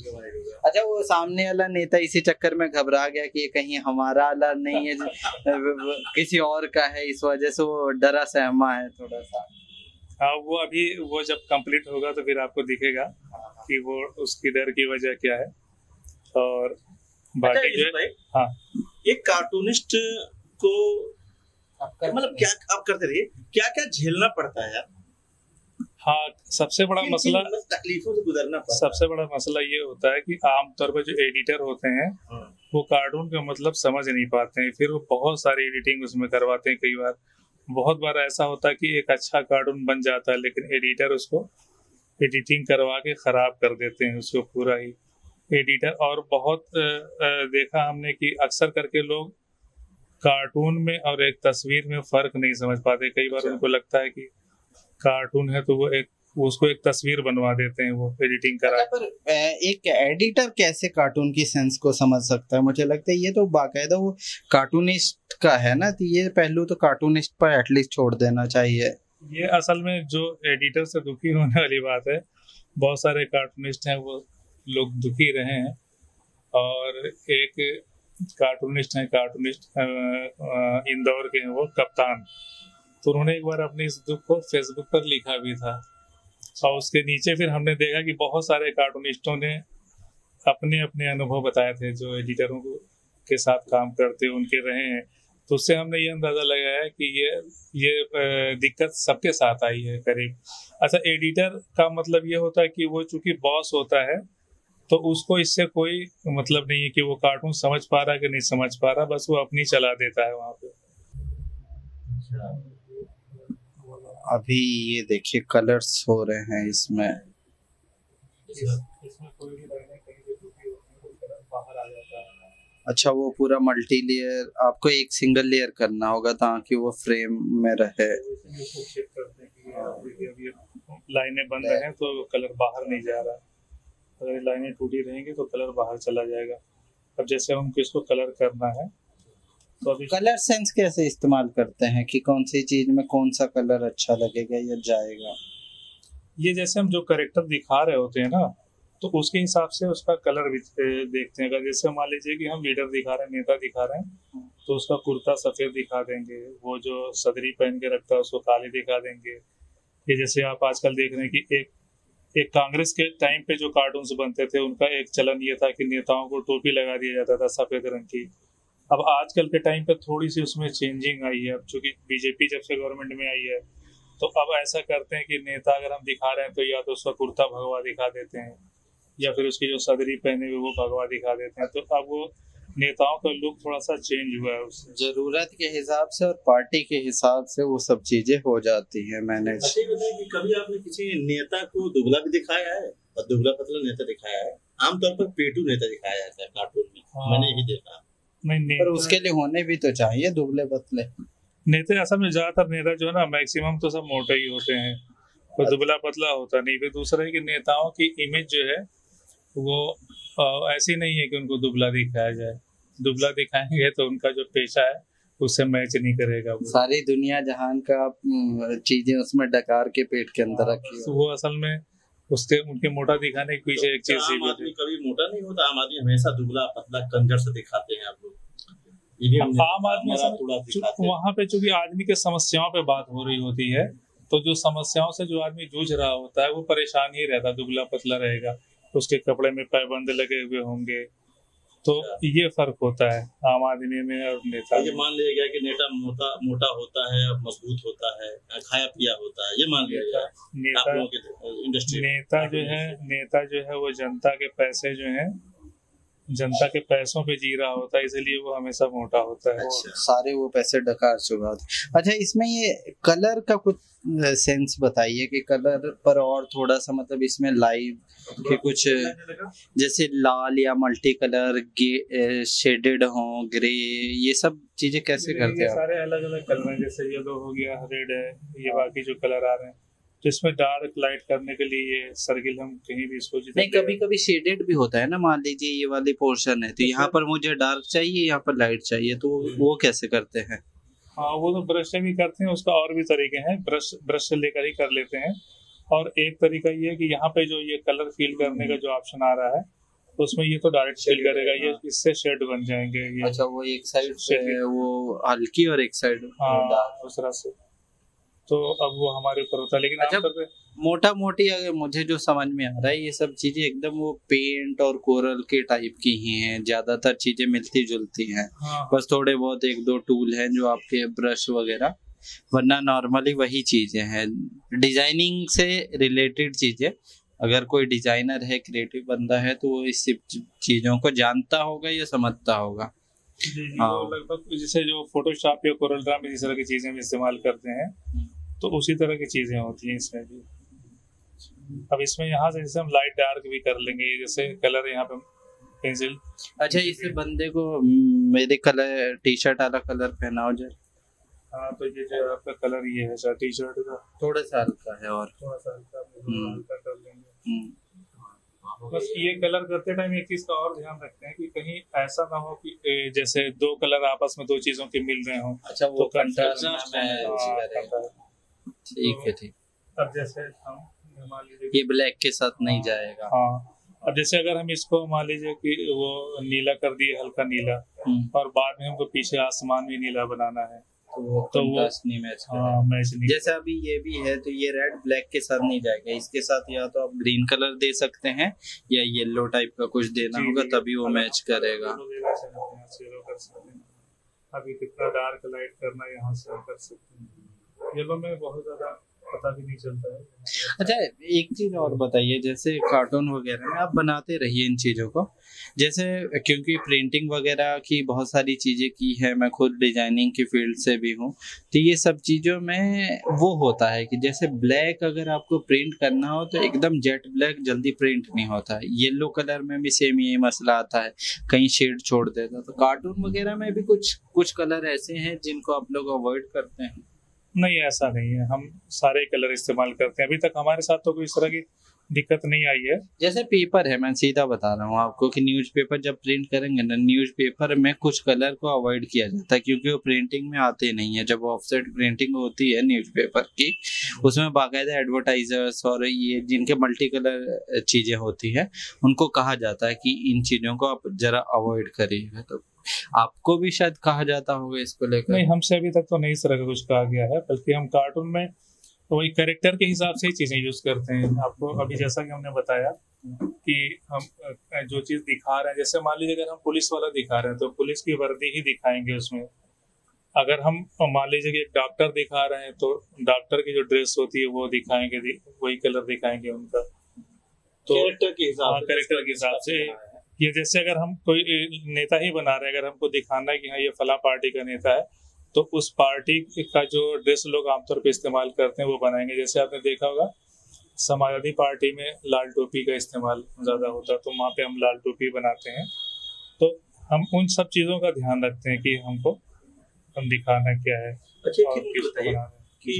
A: अच्छा, वो सामने वाला नेता इसी चक्कर में घबरा गया कि ये कहीं हमारा वाला नहीं है, किसी और का है, इस वजह से वो डरा सहमा है थोड़ा सा।
B: हाँ, वो अभी वो जब कंप्लीट होगा तो फिर आपको दिखेगा कि वो उसकी डर की वजह क्या है। और बाकी जो है, हाँ,
C: एक कार्टूनिस्ट को मतलब क्या आप करते रहिए, क्या क्या झेलना पड़ता है यार?
B: हाँ, सबसे बड़ा मसला,
C: तकलीफों से गुजरना पड़ता है।
B: सबसे बड़ा मसला ये होता है कि आमतौर पर जो एडिटर होते हैं वो कार्टून का मतलब समझ नहीं पाते हैं, फिर वो बहुत सारी एडिटिंग उसमें करवाते हैं। कई बार, बहुत बार ऐसा होता है कि एक अच्छा कार्टून बन जाता है लेकिन एडिटर उसको एडिटिंग करवा के ख़राब कर देते हैं उसको पूरा ही एडिटर। और बहुत देखा हमने कि अक्सर करके लोग कार्टून में और एक तस्वीर में फ़र्क नहीं समझ पाते। कई बार उनको लगता है कि कार्टून है तो वो उसको एक तस्वीर बनवा देते हैं वो एडिटिंग करा।
A: पर एक एडिटर कैसे कार्टून की सेंस को समझ सकता है? मुझे लगता है ये तो बाकायदा वो कार्टूनिस्ट का है ना, तो ये पहलू तो कार्टूनिस्ट पर एटलीस्ट छोड़ देना चाहिए।
B: ये असल में जो एडिटर से दुखी होने वाली बात है, बहुत सारे कार्टूनिस्ट हैं वो लोग दुखी रहे हैं। और एक कार्टूनिस्ट इंदौर के हैं, वो कप्तान, तो उन्होंने एक बार अपने इस दुख को फेसबुक पर लिखा भी था। और उसके नीचे फिर हमने देखा कि बहुत सारे कार्टूनिस्टों ने अपने अपने अनुभव बताए थे जो एडिटरों के साथ काम करते उनके रहे हैं। तो उससे हमने ये अंदाज़ा लगाया है कि ये दिक्कत सबके साथ आई है करीब। अच्छा, एडिटर का मतलब ये होता है कि वो चूंकि बॉस होता है तो उसको इससे कोई मतलब नहीं है कि वो कार्टून समझ पा रहा है कि नहीं समझ पा रहा, बस वो अपनी चला देता है वहाँ पे।
A: अभी ये देखिए कलर्स हो रहे हैं इसमें
B: कोई भी लाइनें कहीं से टूटी होती है तो कलर बाहर आ जाता है।
A: अच्छा, वो पूरा मल्टी लेयर आपको एक सिंगल लेयर करना होगा ताकि वो फ्रेम में रहे।
B: चेक करते हैं कि अभी लाइनें बंद हैं तो कलर बाहर नहीं जा रहा। अगर लाइनें टूटी रहेंगी तो कलर बाहर चला जाएगा। अब जैसे हमको इसको कलर करना है तो अभी
A: कलर सेंस कैसे इस्तेमाल करते हैं कि कौन सी चीज में कौन सा कलर अच्छा लगेगा या जाएगा?
B: ये जैसे हम जो कैरेक्टर दिखा रहे होते हैं ना, तो उसके हिसाब से उसका कलर भी देखते हैं। अगर जैसे मान लीजिए कि हम लीडर दिखा रहे हैं, नेता दिखा रहे हैं, तो उसका कुर्ता सफ़ेद दिखा देंगे, वो जो सदरी पहन के रखता है उसको काली दिखा देंगे। ये जैसे आप आजकल देख रहे हैं कि एक कांग्रेस के टाइम पे जो कार्टून्स बनते थे उनका एक चलन ये था कि नेताओं को टोपी लगा दिया जाता था सफ़ेद रंग की। अब आजकल के टाइम पे थोड़ी सी उसमें चेंजिंग आई है। अब चूंकि बीजेपी जब से गवर्नमेंट में आई है तो अब ऐसा करते हैं कि नेता अगर हम दिखा रहे हैं तो या तो उसका कुर्ता भगवा दिखा देते हैं या फिर उसकी जो सदरी पहने हुए वो भगवा दिखा देते हैं। तो अब वो नेताओं का लुक थोड़ा सा चेंज हुआ है उससे,
A: जरूरत के हिसाब से और पार्टी के हिसाब से वो सब चीजें हो जाती हैं मैनेज।
C: अच्छा, ये बताइए कि कभी आपने किसी नेता को दुबला भी दिखाया है और दुबला पतला नेता दिखाया है? आमतौर पर पेटू नेता दिखाया जाता है कार्टून में, मैंने यही देखा।
B: नहीं,
A: पर उसके लिए होने भी तो चाहिए दुबले पतले
B: नेता। असल में ज्यादातर नेता जो है ना मैक्सिमम तो सब मोटे ही होते हैं, तो दुबला पतला होता नहीं। फिर दूसरा है कि नेताओं की इमेज जो है वो ऐसी नहीं है कि उनको दुबला दिखाया जाए। दुबला दिखाएंगे तो उनका जो पेशा है उससे मैच नहीं करेगा। वो
A: सारी दुनिया जहान का चीजें उसमें डकार के पेट के अंदर रखी
B: तो वो असल में उनके मोटा दिखाने के पीछे एक चीज
C: आम आदमी कभी मोटा नहीं होता, आम आदमी हमेशा दुबला पतला कंजर से दिखाते हैं आप लोग।
B: आम आदमी वहाँ पे चूंकि आदमी के समस्याओं पे बात हो रही होती है, तो जो समस्याओं से जो आदमी जूझ रहा होता है वो परेशान ही रहता, दुबला पतला रहेगा, उसके कपड़े में पैबंद लगे हुए होंगे। तो ये फर्क होता है आम आदमी में और नेता।
C: ये मान लिया गया कि नेता मोटा होता है, मजबूत होता है, खाया पिया होता है, ये मान लिया गया इंडस्ट्री।
B: नेता जो है वो जनता के पैसे जो है जनता के पैसों पे जी रहा होता है, इसलिए वो हमेशा मोटा होता है।
C: अच्छा।
A: सारे वो पैसे डकार चुका होता। अच्छा, इसमें ये कलर का कुछ सेंस बताइए कि कलर पर और थोड़ा सा मतलब इसमें लाइव के कुछ जैसे लाल या मल्टी कलर शेडेड हो, ग्रे, ये सब चीजें कैसे करते हैं?
B: सारे अलग अलग कलर हैं, जैसे येलो हो गया, रेड है, ये बाकी जो कलर आ रहे हैं। तो इसमें डार्क लाइट करने के लिए ये सर्किल हम कहीं भी इसको
A: नहीं, कभी कभी शेडेड भी होता है ना। मान लीजिए ये वाली पोर्शन है तो यहाँ पर मुझे डार्क चाहिए, यहाँ पर लाइट चाहिए, तो वो कैसे करते हैं?
B: हाँ वो तो ब्रश से भी करते हैं, उसका और भी तरीके हैं, ब्रश ब्रश से लेकर ही कर लेते हैं। और एक तरीका ये है कि यहाँ पे जो ये कलर फिल करने का जो ऑप्शन आ रहा है, उसमें ये तो डायरेक्ट फिल करेगा, ये
A: हाँ।
B: इससे शेड बन जाएंगे ये।
A: अच्छा, वो एक साइड से
B: शेड,
A: वो हल्की और एक साइड
B: हाँ
A: डार्क।
B: उस तरह से। तो अब वो हमारे ऊपर होता है, लेकिन
A: अच्छा,
B: आमतौर पे
A: मोटा मोटी अगर मुझे जो समझ में आ रहा है, ये सब चीजें एकदम वो पेंट और कोरल के टाइप की ही हैं, ज्यादातर चीजें मिलती जुलती हैं।
B: हाँ
A: बस थोड़े बहुत एक दो टूल हैं जो आपके ब्रश वगैरह, वरना नॉर्मली वही चीजें हैं, डिजाइनिंग से रिलेटेड चीजें। अगर कोई डिजाइनर है, क्रिएटिव बंदा है, तो वो इस सब चीजों को जानता होगा या समझता होगा।
B: जी जी,
A: हाँ।
B: वो लगभग जैसे जो फोटोशॉप या कोरल ड्रा में इस तरह की चीजें भी इस्तेमाल करते हैं, तो उसी तरह की चीजें होती हैं इसमें भी। अब इसमें यहाँ से जैसे हम लाइट डार्क भी कर लेंगे, ये जैसे कलर यहाँ पे पेंसिल।
A: अच्छा, इससे बंदे को मेरे कलर टी शर्ट वाला कलर पहनाओ जाए।
B: हाँ तो ये जो आपका कलर ये है सर टी शर्ट का,
A: थोड़ा सा हल्का है और
B: थोड़ा सा हल्का हल्का कर लेंगे। बस ये कलर करते टाइम एक चीज का और ध्यान रखते हैं कि कहीं ऐसा ना हो कि जैसे दो कलर आपस में दो चीजों के मिल रहे हो।
A: अच्छा, वो
B: तो
A: कंट्रास्ट
B: कंट्रास्ट
A: में ठीक है, ठीक।
B: अब जैसे हम मान लीजिए
A: ये ब्लैक के साथ नहीं जाएगा।
B: हाँ, अब जैसे अगर हम इसको मान लीजिए कि वो नीला कर दिए, हल्का नीला, और बाद में हमको पीछे आसमान भी नीला बनाना है,
A: तो वो कंट्रास्ट नहीं मैच
B: हाँ मैच नहीं।
A: जैसे अभी ये भी है, तो ये रेड ब्लैक के साथ नहीं जाएगा, इसके साथ या तो आप ग्रीन कलर दे सकते हैं या येलो टाइप का कुछ देना होगा, तभी वो मैच करेगा।
B: अभी कितना डार्क लाइट करना यहाँ से कर सकते हैं, येलो में बहुत ज्यादा पता भी नहीं चलता है।
A: अच्छा, एक चीज और बताइए, जैसे कार्टून वगैरह में आप बनाते रहिए इन चीज़ों को, जैसे क्योंकि प्रिंटिंग वगैरह की बहुत सारी चीज़ें की है, मैं खुद डिजाइनिंग की फील्ड से भी हूँ, तो ये सब चीज़ों में वो होता है कि जैसे ब्लैक अगर आपको प्रिंट करना हो तो एकदम जेट ब्लैक जल्दी प्रिंट नहीं होता है, येलो कलर में भी सेम यही मसला आता है, कहीं शेड छोड़ देता है। तो कार्टून वगैरह में भी कुछ कुछ कलर ऐसे हैं जिनको आप लोग अवॉइड करते हैं?
B: नहीं ऐसा नहीं है, हम सारे कलर इस्तेमाल करते हैं, अभी तक हमारे साथ तो कोई इस तरह की दिक्कत नहीं आई है।
A: जैसे पेपर है, मैं सीधा बता रहा हूँ आपको कि न्यूज़पेपर जब प्रिंट करेंगे ना, न्यूज़पेपर में कुछ कलर को अवॉइड किया जाता है क्योंकि वो प्रिंटिंग में आते नहीं है। जब ऑफसेट प्रिंटिंग होती है न्यूज़पेपर की, उसमें बाकायदा एडवर्टाइजर्स और ये जिनके मल्टी कलर चीज़ें होती है, उनको कहा जाता है कि इन चीज़ों को आप जरा अवॉइड करिएगा। तो आपको भी शायद कहा जाता होगा इसको लेकर?
B: नहीं, हमसे अभी तक तो नहीं इस तरह का कुछ कहा गया है, बल्कि हम कार्टून में तो वही कैरेक्टर के हिसाब से ही चीजें यूज करते हैं। आपको अभी जैसा कि हमने बताया कि हम जो चीज दिखा रहे हैं, जैसे मान लीजिए अगर हम पुलिस वाला दिखा रहे हैं तो पुलिस की वर्दी ही दिखाएंगे उसमें। अगर हम मान लीजिए कि एक डॉक्टर दिखा रहे हैं तो डॉक्टर की जो ड्रेस होती है वो दिखाएंगे, वही कलर दिखाएंगे उनका। तो
C: कैरेक्टर के हिसाब से,
B: कैरेक्टर के हिसाब से ये जैसे अगर हम कोई नेता ही बना रहे हैं, अगर हमको दिखाना है कि हाँ ये फला पार्टी का नेता है, तो उस पार्टी का जो ड्रेस लोग आमतौर पे इस्तेमाल करते हैं वो बनाएंगे। जैसे आपने देखा होगा समाजवादी पार्टी में लाल टोपी का इस्तेमाल ज़्यादा होता है, तो वहाँ पे हम लाल टोपी बनाते हैं। तो हम उन सब चीज़ों का ध्यान रखते हैं कि हमको हम दिखाना क्या है।
C: अच्छा, बताइए कि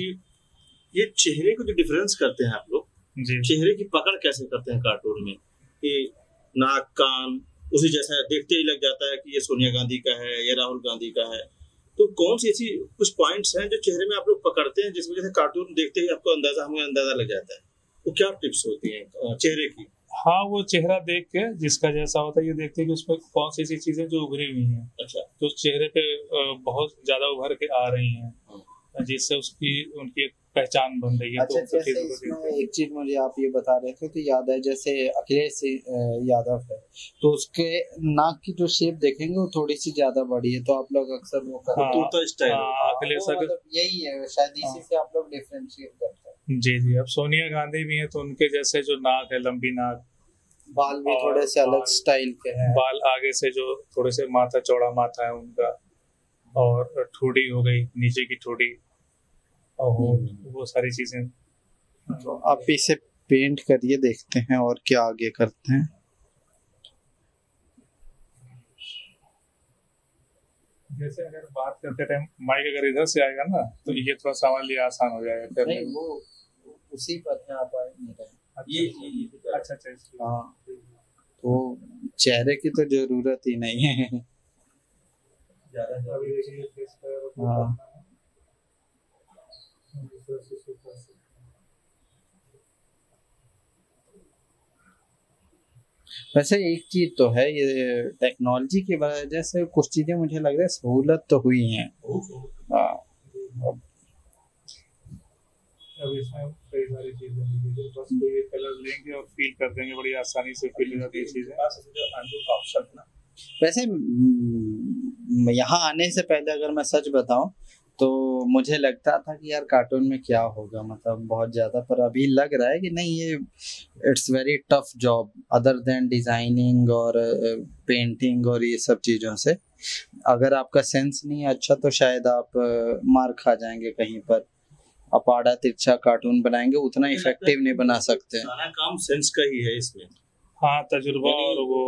C: ये चेहरे को जो डिफरेंस करते हैं आप लोग,
B: जी,
C: चेहरे की पकड़ कैसे करते हैं कार्टून में, कि नाक कान उसी जैसा देखते ही लग जाता है कि ये सोनिया गांधी का है या राहुल गांधी का है, तो कौन सी ऐसी कुछ पॉइंट्स हैं जो चेहरे में आप लोग पकड़ते हैं जिस वजह से कार्टून देखते ही आपको हमें अंदाजा लग जाता है? वो क्या टिप्स होती हैं चेहरे की?
B: हाँ, वो चेहरा देख के जिसका जैसा होता है ये देखते हैं कि उसमें कौन सी ऐसी चीजें जो उभरी हुई हैं,
C: अच्छा,
B: तो चेहरे पे बहुत ज्यादा उभर के आ रही हैं, जिससे उसकी उनकी एक पहचान बन रही है।
A: अच्छा,
B: तो
A: जैसे इसमें एक चीज मुझे आप ये बता रहे थे तो याद है, जैसे अखिलेश यादव है तो उसके नाक की जो शेप देखेंगे वो थोड़ी सी ज्यादा बड़ी है, तो आप लोग अक्सर वो करते हैं।
C: तोता स्टाइल।
B: अखिलेश
A: तो मतलब यही है शायद, इसी से आप लोग डिफरेंशिएट करते हैं।
B: जी जी, अब सोनिया गांधी भी हैं तो उनके जैसे जो नाक है, लंबी नाक,
A: बाल भी थोड़े से अलग स्टाइल के हैं,
B: बाल आगे से जो थोड़े से माथा चौड़ा माथा है उनका, और ठोड़ी हो गई, नीचे की ठोड़ी, और वो सारी चीजें।
A: तो आप इसे पेंट करिए, देखते हैं और क्या आगे करते हैं।
B: जैसे अगर बात करते टाइम माइक अगर इधर से आएगा ना तो ये थोड़ा सा हमारे लिए आसान हो जाएगा करने
A: नहीं,
B: में।
A: वो उसी पर है, आप आए नहीं रहे।
B: अच्छा अच्छा, इसलिए।
A: हाँ, तो चेहरे की तो जरूरत ही नहीं है।
B: अभी देखिए face पर
A: हाँ। वैसे एक चीज तो है, ये टेक्नोलॉजी की वजह से कुछ चीजें मुझे लग रहा है सहूलत तो हुई हैं। हाँ, अब
B: अब इसमें कई सारी चीजें हैं, बस कोई कलर लेंगे और फील कर देंगे, बड़ी आसानी से फील हो जाती है चीजें। ऑप्शन ना,
A: वैसे यहाँ आने से पहले अगर मैं सच बताऊं तो मुझे लगता था कि यार कार्टून में क्या होगा, मतलब बहुत ज़्यादा, पर अभी लग रहा है कि नहीं, ये it's very tough job other than designing और पेंटिंग और ये सब चीज़ों से। अगर आपका सेंस नहीं है अच्छा तो शायद आप मार खा जाएंगे कहीं पर। आप आड़ा तिरछा कार्टून बनाएंगे उतना इफेक्टिव नहीं बना सकते।
C: सारा काम सेंस का ही है इसमें।
B: हाँ, तजुर्बा और वो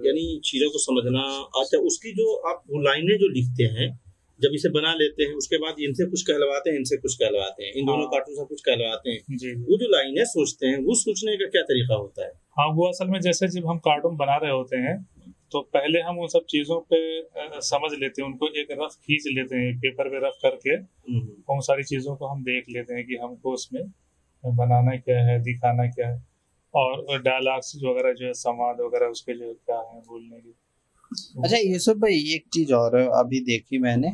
C: यानी चीजों को समझना। अच्छा, उसकी जो आप वो लाइनें जो लिखते हैं जब इसे बना लेते हैं उसके बाद इनसे कुछ कहलवाते हैं, इनसे कुछ कहलवाते हैं, इन दोनों कार्टून से कुछ कहलवाते हैं
B: जी।
C: वो जो लाइनें सोचते हैं वो सोचने का क्या तरीका होता है?
B: हाँ, वो असल में जैसे जब हम कार्टून बना रहे होते हैं तो पहले हम उन सब चीज़ों पे समझ लेते हैं, उनको एक रफ खींच लेते हैं, पेपर पे रफ करके उन सारी चीज़ों को हम देख लेते हैं कि हमको उसमें बनाना क्या है, दिखाना क्या है, और डायलॉग्स वगैरह जो है, संवाद वगैरह उसके जो क्या है बोलने की।
A: अच्छा यूसुफ भाई, एक चीज और अभी देखी मैंने,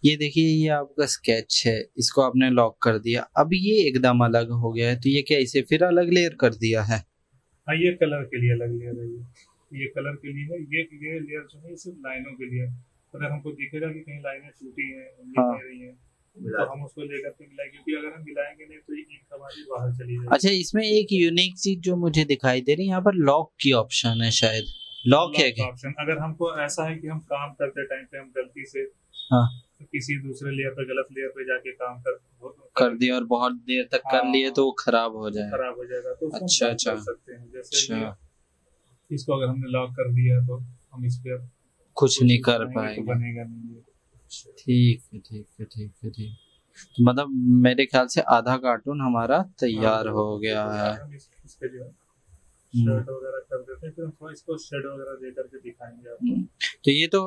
A: ये देखिए ये आपका स्केच है, इसको आपने लॉक कर दिया, अब ये एकदम अलग हो गया है, तो ये क्या इसे फिर अलग लेयर कर दिया है?
B: हाँ, ये कलर के लिए अलग लेयर है, ये कलर के लिए है, ये लेयर जो है सिर्फ लाइनों के लिए। अगर हमको दिखेगा कि कहीं लाइनें टूटी हैं,
A: हाँ।
B: रही हैं, तो हम उसको लेकर के मिलाएंगे, क्योंकि अगर हम मिलाएंगे नहीं तो ये हमारी बाहर चली जाएगी।
A: अच्छा, इसमें एक यूनिक चीज जो मुझे दिखाई दे रही है, यहाँ पर लॉक की ऑप्शन है, शायद लॉक है क्या?
B: ऑप्शन, अगर हमको ऐसा है कि हम काम करते टाइम पे हम गलती से
A: हाँ
B: किसी दूसरे लेयर पे, गलत लेयर पे जाके काम
A: कर दिया और बहुत देर तक कर लिए तो वो खराब हो
B: जाएगा, तो
A: अच्छा
B: कर सकते हैं। जैसे इसको अगर हमने लॉक कर दिया तो हम इस पे
A: कुछ नहीं कर पाएंगे,
B: तो बनेगा नहीं।
A: ठीक है ठीक है ठीक है ठीक, तो मतलब मेरे ख्याल से आधा कार्टून हमारा तैयार हो गया है।
B: इसके जो शर्ट वगैरह कर देते हैं, फिर हम थोड़ा इसको शेड वगैरह दे करके दिखाएंगे आपको।
A: तो ये तो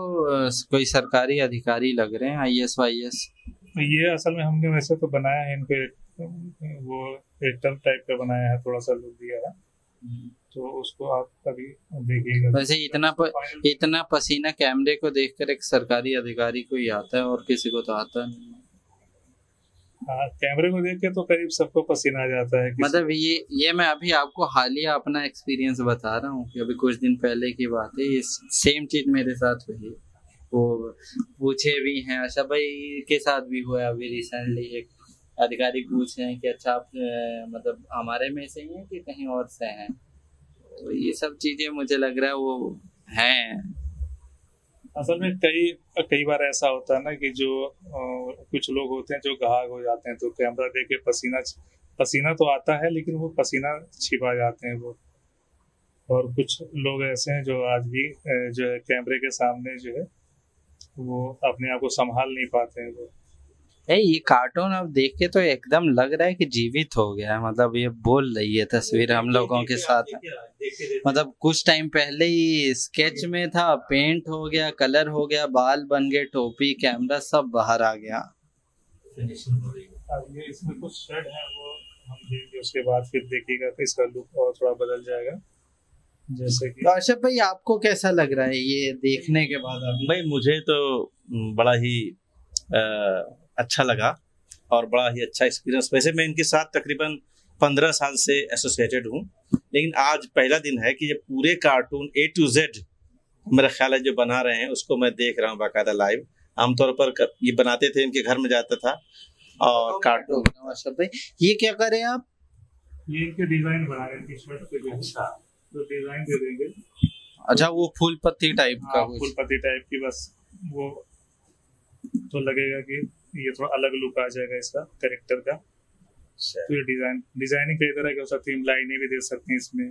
A: कोई सरकारी अधिकारी लग रहे हैं, IAS वाईएस।
B: ये असल में हमने वैसे तो बनाया है इनके, वो एक्टर टाइप का बनाया है, थोड़ा सा लुक दिया है, तो उसको आप कभी देखिएगा।
A: वैसे इतना पसीना कैमरे को देखकर एक सरकारी अधिकारी को ही आता है और किसी को तो आता नहीं।
B: हाँ, कैमरे को देख के तो करीब सबको पसीना आ जाता है।
A: मतलब ये मैं अभी आपको हालिया अपना एक्सपीरियंस बता रहा हूँ कि अभी कुछ दिन पहले की बात है, ये सेम चीज मेरे साथ हुई। वो पूछे भी हैं, आशा भाई के साथ भी हुआ अभी रिसेंटली, एक अधिकारी पूछ रहे हैं कि अच्छा आप मतलब हमारे में से ही हैं कि कहीं और से हैं। तो ये सब चीजें मुझे लग रहा है वो हैं।
B: असल में कई बार ऐसा होता है ना कि जो कुछ लोग होते हैं जो गायब हो जाते हैं, तो कैमरा देख के पसीना तो आता है लेकिन वो पसीना छिपा जाते हैं वो। और कुछ लोग ऐसे हैं जो आज भी जो है कैमरे के सामने जो है वो अपने आप को संभाल नहीं पाते हैं वो।
A: ये कार्टून अब देख के तो एकदम लग रहा है कि जीवित हो गया है, मतलब ये बोल रही है तस्वीर हम लोगों के साथ। मतलब कुछ टाइम पहले ही स्केच में था, पेंट हो गया, कलर हो गया, बाल बन गए, टोपी, कैमरा सब बाहर आ गया।
B: अब ये इसमें कुछ शेड है वो हम देंगे, उसके बाद फिर देखिएगा तो इसका लुक और थोड़ा बदल जाएगा। जैसे कि
A: आशा भाई आपको कैसा लग रहा है ये देखने के बाद?
C: भाई मुझे तो बड़ा ही अच्छा लगा और बड़ा ही अच्छा एक्सपीरियंस। वैसे मैं इनके साथ तकरीबन 15 साल से एसोसिएटेड हूँ, लेकिन आज पहला दिन है कि ये पूरे कार्टून A to Z मेरा ख्याल है जो बना रहे हैं उसको मैं देख रहा हूँ बाकायदा लाइव। आमतौर पर ये बनाते थे, इनके घर में जाता था और कार्टून।
A: आशा भाई ये क्या करें आप?
B: ये इनके डिजाइन बना रहे हैं शर्ट पे, अच्छा तो डिजाइन दे देंगे।
A: अच्छा, वो फूल पत्ती टाइप का?
B: फूल पत्ती टाइप की, बस वो तो लगेगा कि ये थोड़ा अलग लुक आ जाएगा इसका कैरेक्टर का। तो ये डिजाइनिंग कई तरह की हो सकती है, लाइनें भी दे सकते हैं इसमें।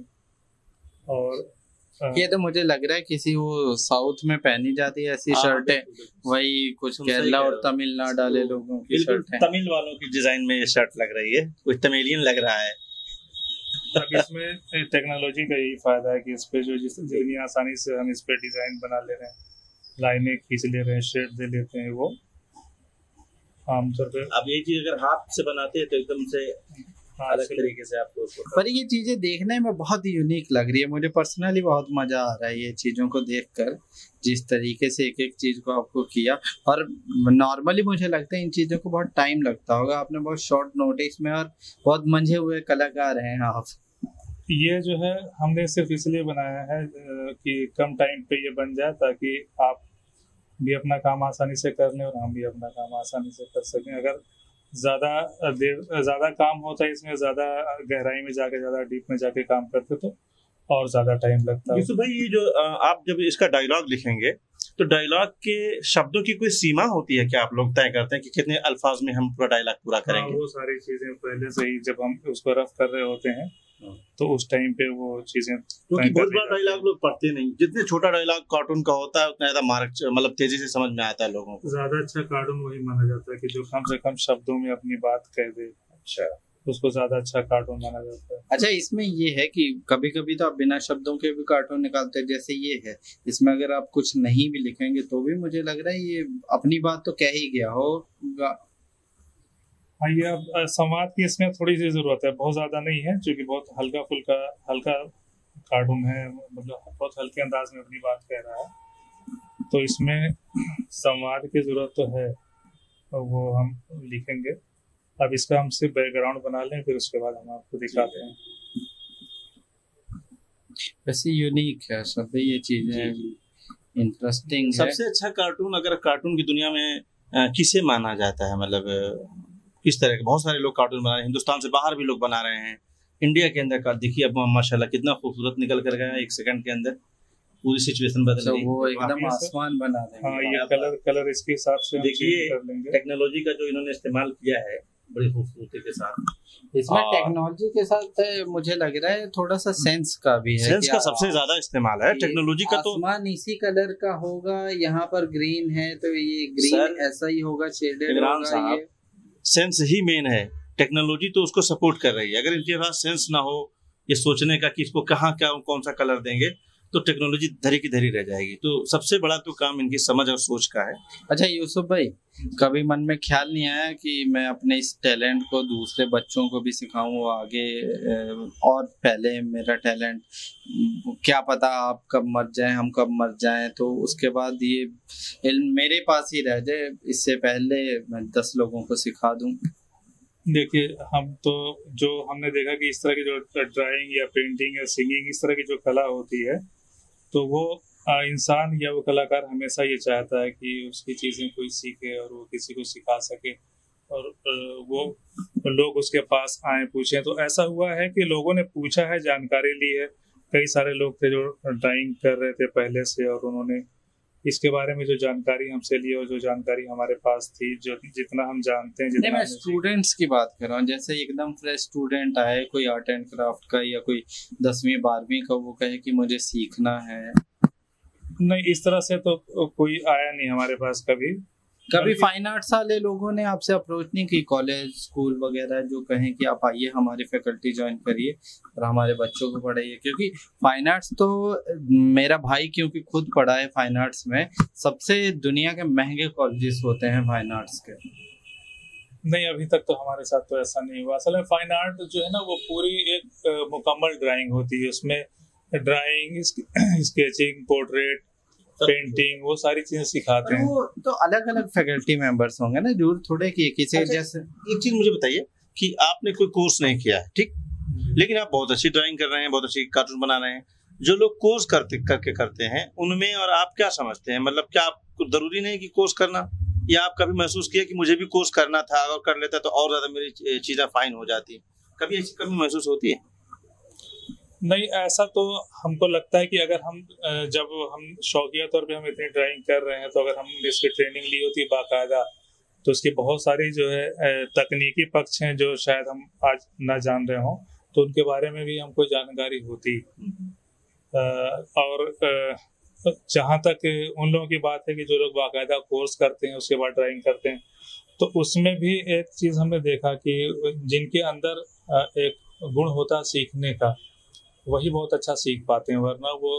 B: और
A: ये तो मुझे लग रहा है किसी वो साउथ में पहनी जाती है ऐसी शर्टें, वही कुछ केरला और तमिलनाडु वाले लोगों की शर्ट है।
C: तमिल वालों की डिजाइन में ये शर्ट लग रही है, कुछ तमिलियन लग रहा है।
B: अब इसमें टेक्नोलॉजी का यही फायदा है कि इस पे जो जितनी आसानी से हम इस पे डिजाइन बना ले रहे हैं, लाइनें खींच ले रहे हैं, शेड दे लेते हैं, वो आमतौर पे
C: आप ये चीज अगर हाथ से बनाते हैं तो एकदम से अलग तरीके से आपको उसको
A: पर ये चीजें देखने में बहुत यूनिक लग रही है। मुझे पर्सनली बहुत मजा आ रहा है ये चीजों को देखकर, जिस तरीके से एक एक चीज को आपको किया। और नॉर्मली मुझे लगता है इन चीजों को बहुत टाइम लगता होगा, आपने बहुत शॉर्ट नोटिस में, और बहुत मंझे हुए कलाकार हैं आप।
B: ये जो है हमने सिर्फ इसलिए बनाया है कि कम टाइम पे ये बन जाए, ताकि आप भी अपना काम आसानी से कर लें और हम भी अपना काम आसानी से कर सकें। अगर ज़्यादा काम होता है इसमें, ज़्यादा गहराई में जाके, ज़्यादा डीप में जाके काम करते तो और ज़्यादा टाइम लगता है।
C: यूसुफ भाई, ये जो आप जब इसका डायलॉग लिखेंगे तो डायलॉग के शब्दों की कोई सीमा होती है क्या? आप लोग तय करते हैं कि कितने अल्फाज में हम पूरा डायलॉग पूरा करेंगे?
B: वो सारी चीज़ें पहले से ही जब हम उसको रफ कर रहे होते हैं तो उस टाइम पे वो चीजें,
C: क्योंकि बहुत बड़ा डायलॉग लोग पढ़ते नहीं, जितने छोटा डायलॉग कार्टून का होता है उतना ज्यादा मार्क मतलब तेजी से समझ में आता है लोगों को।
B: ज्यादा अच्छा कार्टून वही माना जाता है कि जो कम से कम शब्दों में अपनी बात कह दे।
C: अच्छा,
B: उसको ज्यादा अच्छा कार्टून माना जाता है।
A: अच्छा, इसमें ये है कि कभी कभी तो आप बिना शब्दों के भी कार्टून निकालते हैं, जैसे ये है, इसमें अगर आप कुछ नहीं भी लिखेंगे तो भी मुझे लग रहा है ये अपनी बात तो कह ही गया होगा।
B: हाँ, ये अब संवाद की इसमें थोड़ी सी जरूरत है, बहुत ज्यादा नहीं है, क्योंकि बहुत हल्का कार्टून है, मतलब बहुत हल्के अंदाज में अपनी बात कह रहा है, तो इसमें संवाद की जरूरत तो है, तो वो हम लिखेंगे। अब इसका हम सिर्फ बैकग्राउंड बना लें, फिर उसके बाद हम आपको दिखाते हैं।
A: वैसे यूनिक है सब ये चीजें, इंटरेस्टिंग है।
C: सबसे अच्छा कार्टून अगर कार्टून की दुनिया में किसे माना जाता है? मतलब किस तरह के? बहुत सारे लोग कार्टून बना रहे हैं, हिंदुस्तान से बाहर भी लोग बना रहे हैं, इंडिया के अंदर का देखिए अब माशाल्लाह कितना खूबसूरत निकल कर गया, 1 सेकंड के अंदर पूरी सिचुएशन बदल गई।
A: वो एकदम आसमान बना रहे हैं।
B: हाँ, ये कलर इसके हिसाब से
C: देखिए, टेक्नोलॉजी का जो इन्होंने इस्तेमाल किया है बड़ी खूबसूरती के साथ।
A: इसमें टेक्नोलॉजी के साथ मुझे लग रहा है थोड़ा सा सेंस का भी है,
C: सेंस का सबसे ज्यादा इस्तेमाल है टेक्नोलॉजी का। तो
A: आसमान इसी कलर का होगा, यहाँ पर ग्रीन है तो ये ग्रीन ऐसा ही होगा, शेडेड होगा। ये
C: सेंस ही मेन है, टेक्नोलॉजी तो उसको सपोर्ट कर रही है। अगर इनके पास सेंस ना हो ये सोचने का कि इसको कहाँ क्या कौन सा कलर देंगे, तो टेक्नोलॉजी धरी की धरी रह जाएगी। तो सबसे बड़ा तो काम इनकी समझ और सोच का है।
A: अच्छा यूसुफ भाई, कभी मन में ख्याल नहीं आया कि मैं अपने इस टैलेंट को दूसरे बच्चों को भी सिखाऊं आगे, और पहले मेरा टैलेंट, क्या पता आप कब मर जाएं, हम कब मर जाएं, तो उसके बाद ये इल्म मेरे पास ही रह जाए, इससे पहले मैं 10 लोगों को सिखा दूं।
B: देखिए, हम तो जो हमने देखा कि इस तरह की जो ड्राइंग या पेंटिंग या सिंगिंग, इस तरह की जो कला होती है, तो वो इंसान या वो कलाकार हमेशा ये चाहता है कि उसकी चीज़ें कोई सीखे और वो किसी को सिखा सके, और वो लोग उसके पास आए पूछें। तो ऐसा हुआ है कि लोगों ने पूछा है, जानकारी ली है। कई सारे लोग थे जो ड्राइंग कर रहे थे पहले से, और उन्होंने इसके बारे में जो जानकारी हमसे ली और जो जानकारी हमारे पास थी, जो जितना हम जानते हैं, जितना
A: मैं स्टूडेंट्स की बात कर रहा हूँ। जैसे एकदम फ्रेश स्टूडेंट आए, कोई आर्ट एंड क्राफ्ट का या कोई 10वीं 12वीं का, वो कहे कि मुझे सीखना है।
B: नहीं, इस तरह से तो कोई आया नहीं हमारे पास कभी।
A: फाइन आर्ट्स वाले लोगों ने आपसे अप्रोच नहीं की, कॉलेज स्कूल वगैरह, जो कहें कि आप आइए हमारी फैकल्टी ज्वाइन करिए और हमारे बच्चों को पढ़ाइए? क्योंकि फाइन आर्ट्स तो मेरा भाई क्योंकि खुद पढ़ा है फाइन आर्ट्स में, सबसे दुनिया के महंगे कॉलेजेस होते हैं फाइन आर्ट्स के।
B: नहीं, अभी तक तो हमारे साथ तो ऐसा नहीं हुआ। असल में फाइन आर्ट जो है ना, वो पूरी एक मुकम्मल ड्राइंग होती है। उसमें ड्राइंग, स्केचिंग, पोर्ट्रेट, पेंटिंग, वो सारी चीजें सिखाते हैं।
A: वो तो अलग अलग फैकल्टी मेंबर्स होंगे ना, जरूर थोड़े कि किसी।
C: अच्छा,
A: जैसे
C: एक चीज मुझे बताइए कि आपने कोई कोर्स नहीं किया है, ठीक, लेकिन आप बहुत अच्छी ड्राइंग कर रहे हैं, बहुत अच्छी कार्टून बना रहे हैं। जो लोग कोर्स करते हैं उनमें और आप क्या समझते हैं? मतलब क्या आपको जरूरी नहीं कि कोर्स करना, या आप कभी महसूस किया कि मुझे भी कोर्स करना था, अगर कर लेता तो और ज्यादा मेरी चीजें फाइन हो जाती? कभी ऐसी कभी महसूस होती है?
B: नहीं, ऐसा तो हमको लगता है कि अगर जब हम शौकिया तौर पे हम इतनी ड्राइंग कर रहे हैं, तो अगर हम इसकी ट्रेनिंग ली होती बाकायदा, तो उसकी बहुत सारी जो है तकनीकी पक्ष हैं जो शायद हम आज ना जान रहे हों, तो उनके बारे में भी हमको जानकारी होती। और जहाँ तक उन लोगों की बात है कि जो लोग बाकायदा कोर्स करते हैं उसके बाद ड्राइंग करते हैं, तो उसमें भी एक चीज़ हमने देखा कि जिनके अंदर एक गुण होता है सीखने का, वही बहुत अच्छा सीख पाते हैं। वरना वो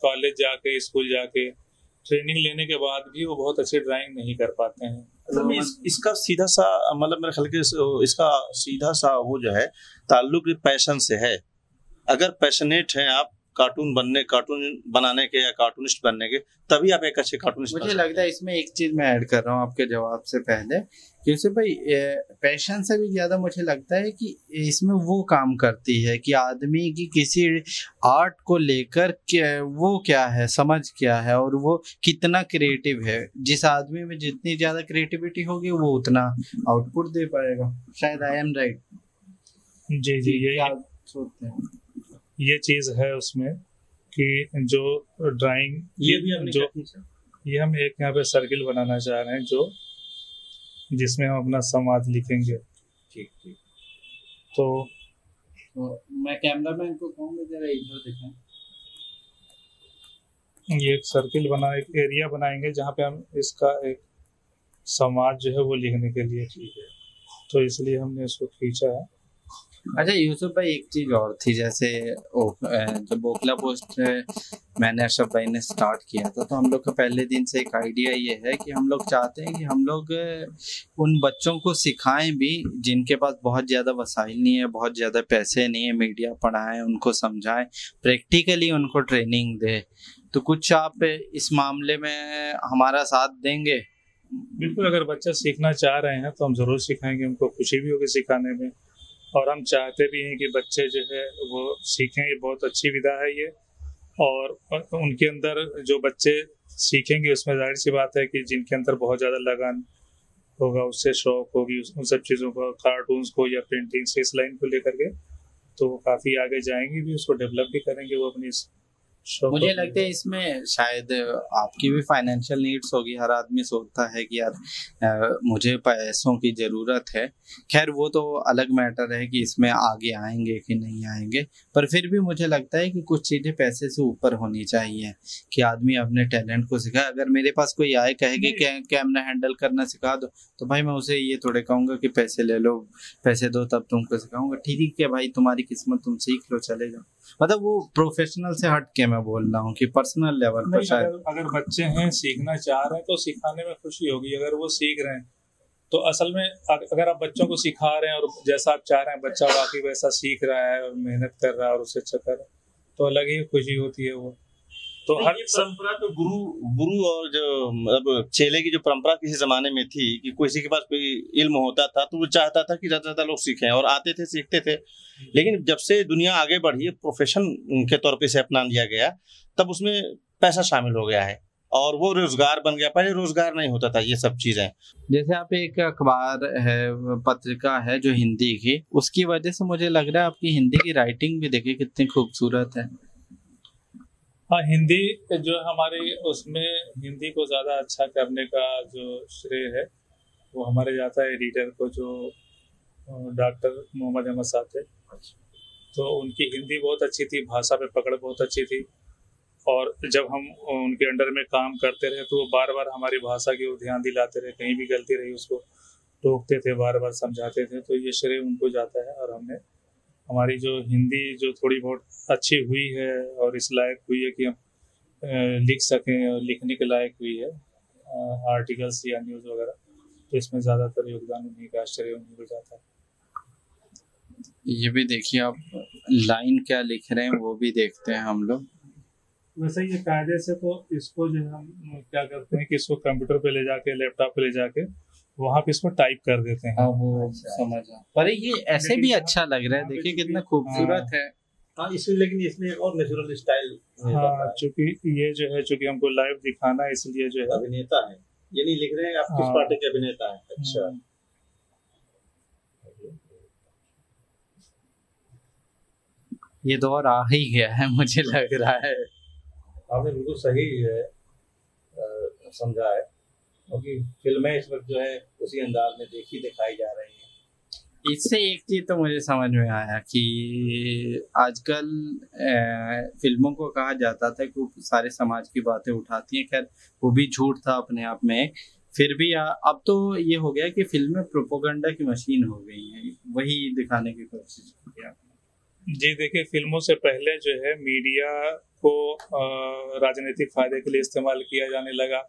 B: कॉलेज जाके, स्कूल जाके ट्रेनिंग लेने के बाद भी वो बहुत अच्छी ड्राइंग नहीं कर पाते हैं।
C: असल में इसका सीधा सा मतलब मेरे ख्याल के इसका सीधा सा वो जो है ताल्लुक पैशन से है। अगर पैशनेट हैं आप कार्टून बनाने के या कार्टूनिस्ट बनने के, तभी आप एक अच्छे कार्टूनिस्ट
A: मुझे लगता है इसमें एक चीज मैं ऐड कर रहा हूँ आपके जवाब से पहले, कि उससे भाई पैशन से भी ज्यादा मुझे लगता है कि इसमें वो काम करती है कि आदमी की किसी आर्ट को लेकर वो क्या है, समझ क्या है, और वो कितना क्रिएटिव है। जिस आदमी में जितनी ज्यादा क्रिएटिविटी होगी वो उतना आउटपुट दे पाएगा। शायद आई एम राइट?
B: जी जी, ये
A: सोचते हैं
B: ये चीज़ है उसमें कि जो ड्राइंग ये हम एक यहाँ पे सर्किल बनाना चाह रहे हैं जो जिसमें हम अपना संवाद लिखेंगे।
C: ठीक ठीक।
A: तो मैं कैमरामैन को कहूँगा जरा इधर दिखाएं।
B: ये एक सर्किल बना, एक एरिया बनाएंगे जहाँ पे हम इसका एक संवाद जो है वो लिखने के लिए, ठीक है, तो इसलिए हमने इसको खींचा है।
A: अच्छा यूसुफ भाई, एक चीज और थी, जैसे जब ओखला पोस्ट मैंने अशरफ भाई ने स्टार्ट किया था, तो हम लोग का पहले दिन से एक आइडिया ये है कि हम लोग चाहते हैं कि हम लोग उन बच्चों को सिखाएं भी जिनके पास बहुत ज़्यादा वसाइल नहीं है, बहुत ज़्यादा पैसे नहीं है, मीडिया पढ़ाएं, उनको समझाएं, प्रैक्टिकली उनको ट्रेनिंग दे। तो कुछ आप इस मामले में हमारा साथ देंगे?
B: बिल्कुल, अगर बच्चा सीखना चाह रहे हैं तो हम ज़रूर सिखाएंगे, हमको खुशी भी होगी सिखाने में, और हम चाहते भी हैं कि बच्चे जो है वो सीखें। ये बहुत अच्छी विधा है ये, और उनके अंदर जो बच्चे सीखेंगे उसमें जाहिर सी बात है कि जिनके अंदर बहुत ज़्यादा लगन होगा, उससे शौक होगी उन सब चीज़ों को, कार्टून्स को या पेंटिंग से, इस लाइन को लेकर के, तो वो काफ़ी आगे जाएंगे भी, उसको डेवलप भी करेंगे वो अपनी।
A: मुझे लगता है इसमें शायद आपकी भी फाइनेंशियल नीड्स होगी। हर आदमी सोचता है कि यार मुझे पैसों की ज़रूरत है। खैर वो तो अलग मैटर है कि इसमें आगे आएंगे कि नहीं आएंगे, पर फिर भी मुझे लगता है कि कुछ चीज़ें पैसे से ऊपर होनी चाहिए कि आदमी अपने टैलेंट को सिखाए। अगर मेरे पास कोई आए कहे कि कैमरा हैंडल करना सिखा दो, तो भाई मैं उसे ये थोड़े कहूँगा कि पैसे ले लो, पैसे दो तब तुमको सिखाऊंगा। ठीक है भाई, तुम्हारी किस्मत, तुम सीख लो, चले जाओ। मतलब वो प्रोफेशनल से हट के मैं बोल रहा हूँ कि पर्सनल लेवल पर शायद
B: अगर बच्चे हैं सीखना चाह रहे हैं तो सिखाने में खुशी होगी। अगर वो सीख रहे हैं तो असल में अगर आप बच्चों को सिखा रहे हैं और जैसा आप चाह रहे हैं बच्चा वाकई वैसा सीख रहा है और मेहनत कर रहा है और उससे अच्छा कर रहा है, तो अलग ही खुशी होती है वो।
C: तो हर परंपरा तो गुरु और जो मतलब चेले की जो परंपरा किसी जमाने में थी कि किसी के पास कोई इल्म होता था तो वो चाहता था कि ज्यादा से ज्यादा लोग सीखें, और आते थे, सीखते थे। लेकिन जब से दुनिया आगे बढ़ी, प्रोफेशन के तौर पे से अपना लिया गया, तब उसमें पैसा शामिल हो गया है और वो रोजगार बन गया। पहले रोजगार नहीं होता था ये सब चीजें।
A: जैसे आप एक अखबार है, पत्रिका है जो हिंदी की, उसकी वजह से मुझे लग रहा है आपकी हिंदी की राइटिंग भी देखिए कितनी खूबसूरत है।
B: हाँ, हिंदी जो हमारे उसमें हिंदी को ज़्यादा अच्छा करने का जो श्रेय है वो हमारे जाता है एडिटर को, जो डॉक्टर मोहम्मद अहमद साहब थे। तो उनकी हिंदी बहुत अच्छी थी, भाषा पे पकड़ बहुत अच्छी थी, और जब हम उनके अंडर में काम करते रहे तो वो बार बार हमारी भाषा की ओर ध्यान दिलाते रहे, कहीं भी गलती रही उसको टोकते थे, बार बार समझाते थे। तो ये श्रेय उनको जाता है, और हमने हमारी जो हिंदी जो थोड़ी बहुत अच्छी हुई है और इस लायक हुई है कि हम लिख सकें और लिखने के लायक हुई है आर्टिकल्स या न्यूज़ वगैरह, तो इसमें ज़्यादातर योगदान उन्हीं का, श्रेय उन्हीं को जाता है।
A: ये भी देखिए आप लाइन क्या लिख रहे हैं वो भी देखते हैं हम लोग।
B: वैसे ये कायदे से तो इसको जो हम क्या करते हैं कि इसको कंप्यूटर पे ले जाके, लैपटॉप पे ले जाके वहाँ पे इसको टाइप कर देते हैं।
A: वो समझा, पर ये ऐसे भी अच्छा लग रहा है, देखिए कितना खूबसूरत है।
C: हाँ, इसमें लेकिन इसमें और नेचुरल स्टाइल।
B: हाँ, चूंकि ये जो है, चूंकि हमको लाइव दिखाना है, इसलिए जो है
C: अभिनेता है, ये नहीं लिख रहे हैं आप किस पार्टी के अभिनेता है। अच्छा,
A: ये दौर आ ही गया है मुझे लग रहा है।
C: आपने बिल्कुल सही है समझा है, क्योंकि फिल्में इस वक्त जो है उसी अंदाज में दिखाई जा रही हैं।
A: इससे एक चीज तो मुझे समझ में आया कि आजकल फिल्मों को कहा जाता था कि सारे समाज की बातें उठाती हैं। खैर वो भी झूठ था अपने आप में, फिर भी अब तो ये हो गया कि फिल्में प्रोपोगंडा की मशीन हो गई हैं, वही दिखाने की कोशिश की।
B: जी देखिए, फिल्मों से पहले जो है मीडिया को राजनीतिक फायदे के लिए इस्तेमाल किया जाने लगा।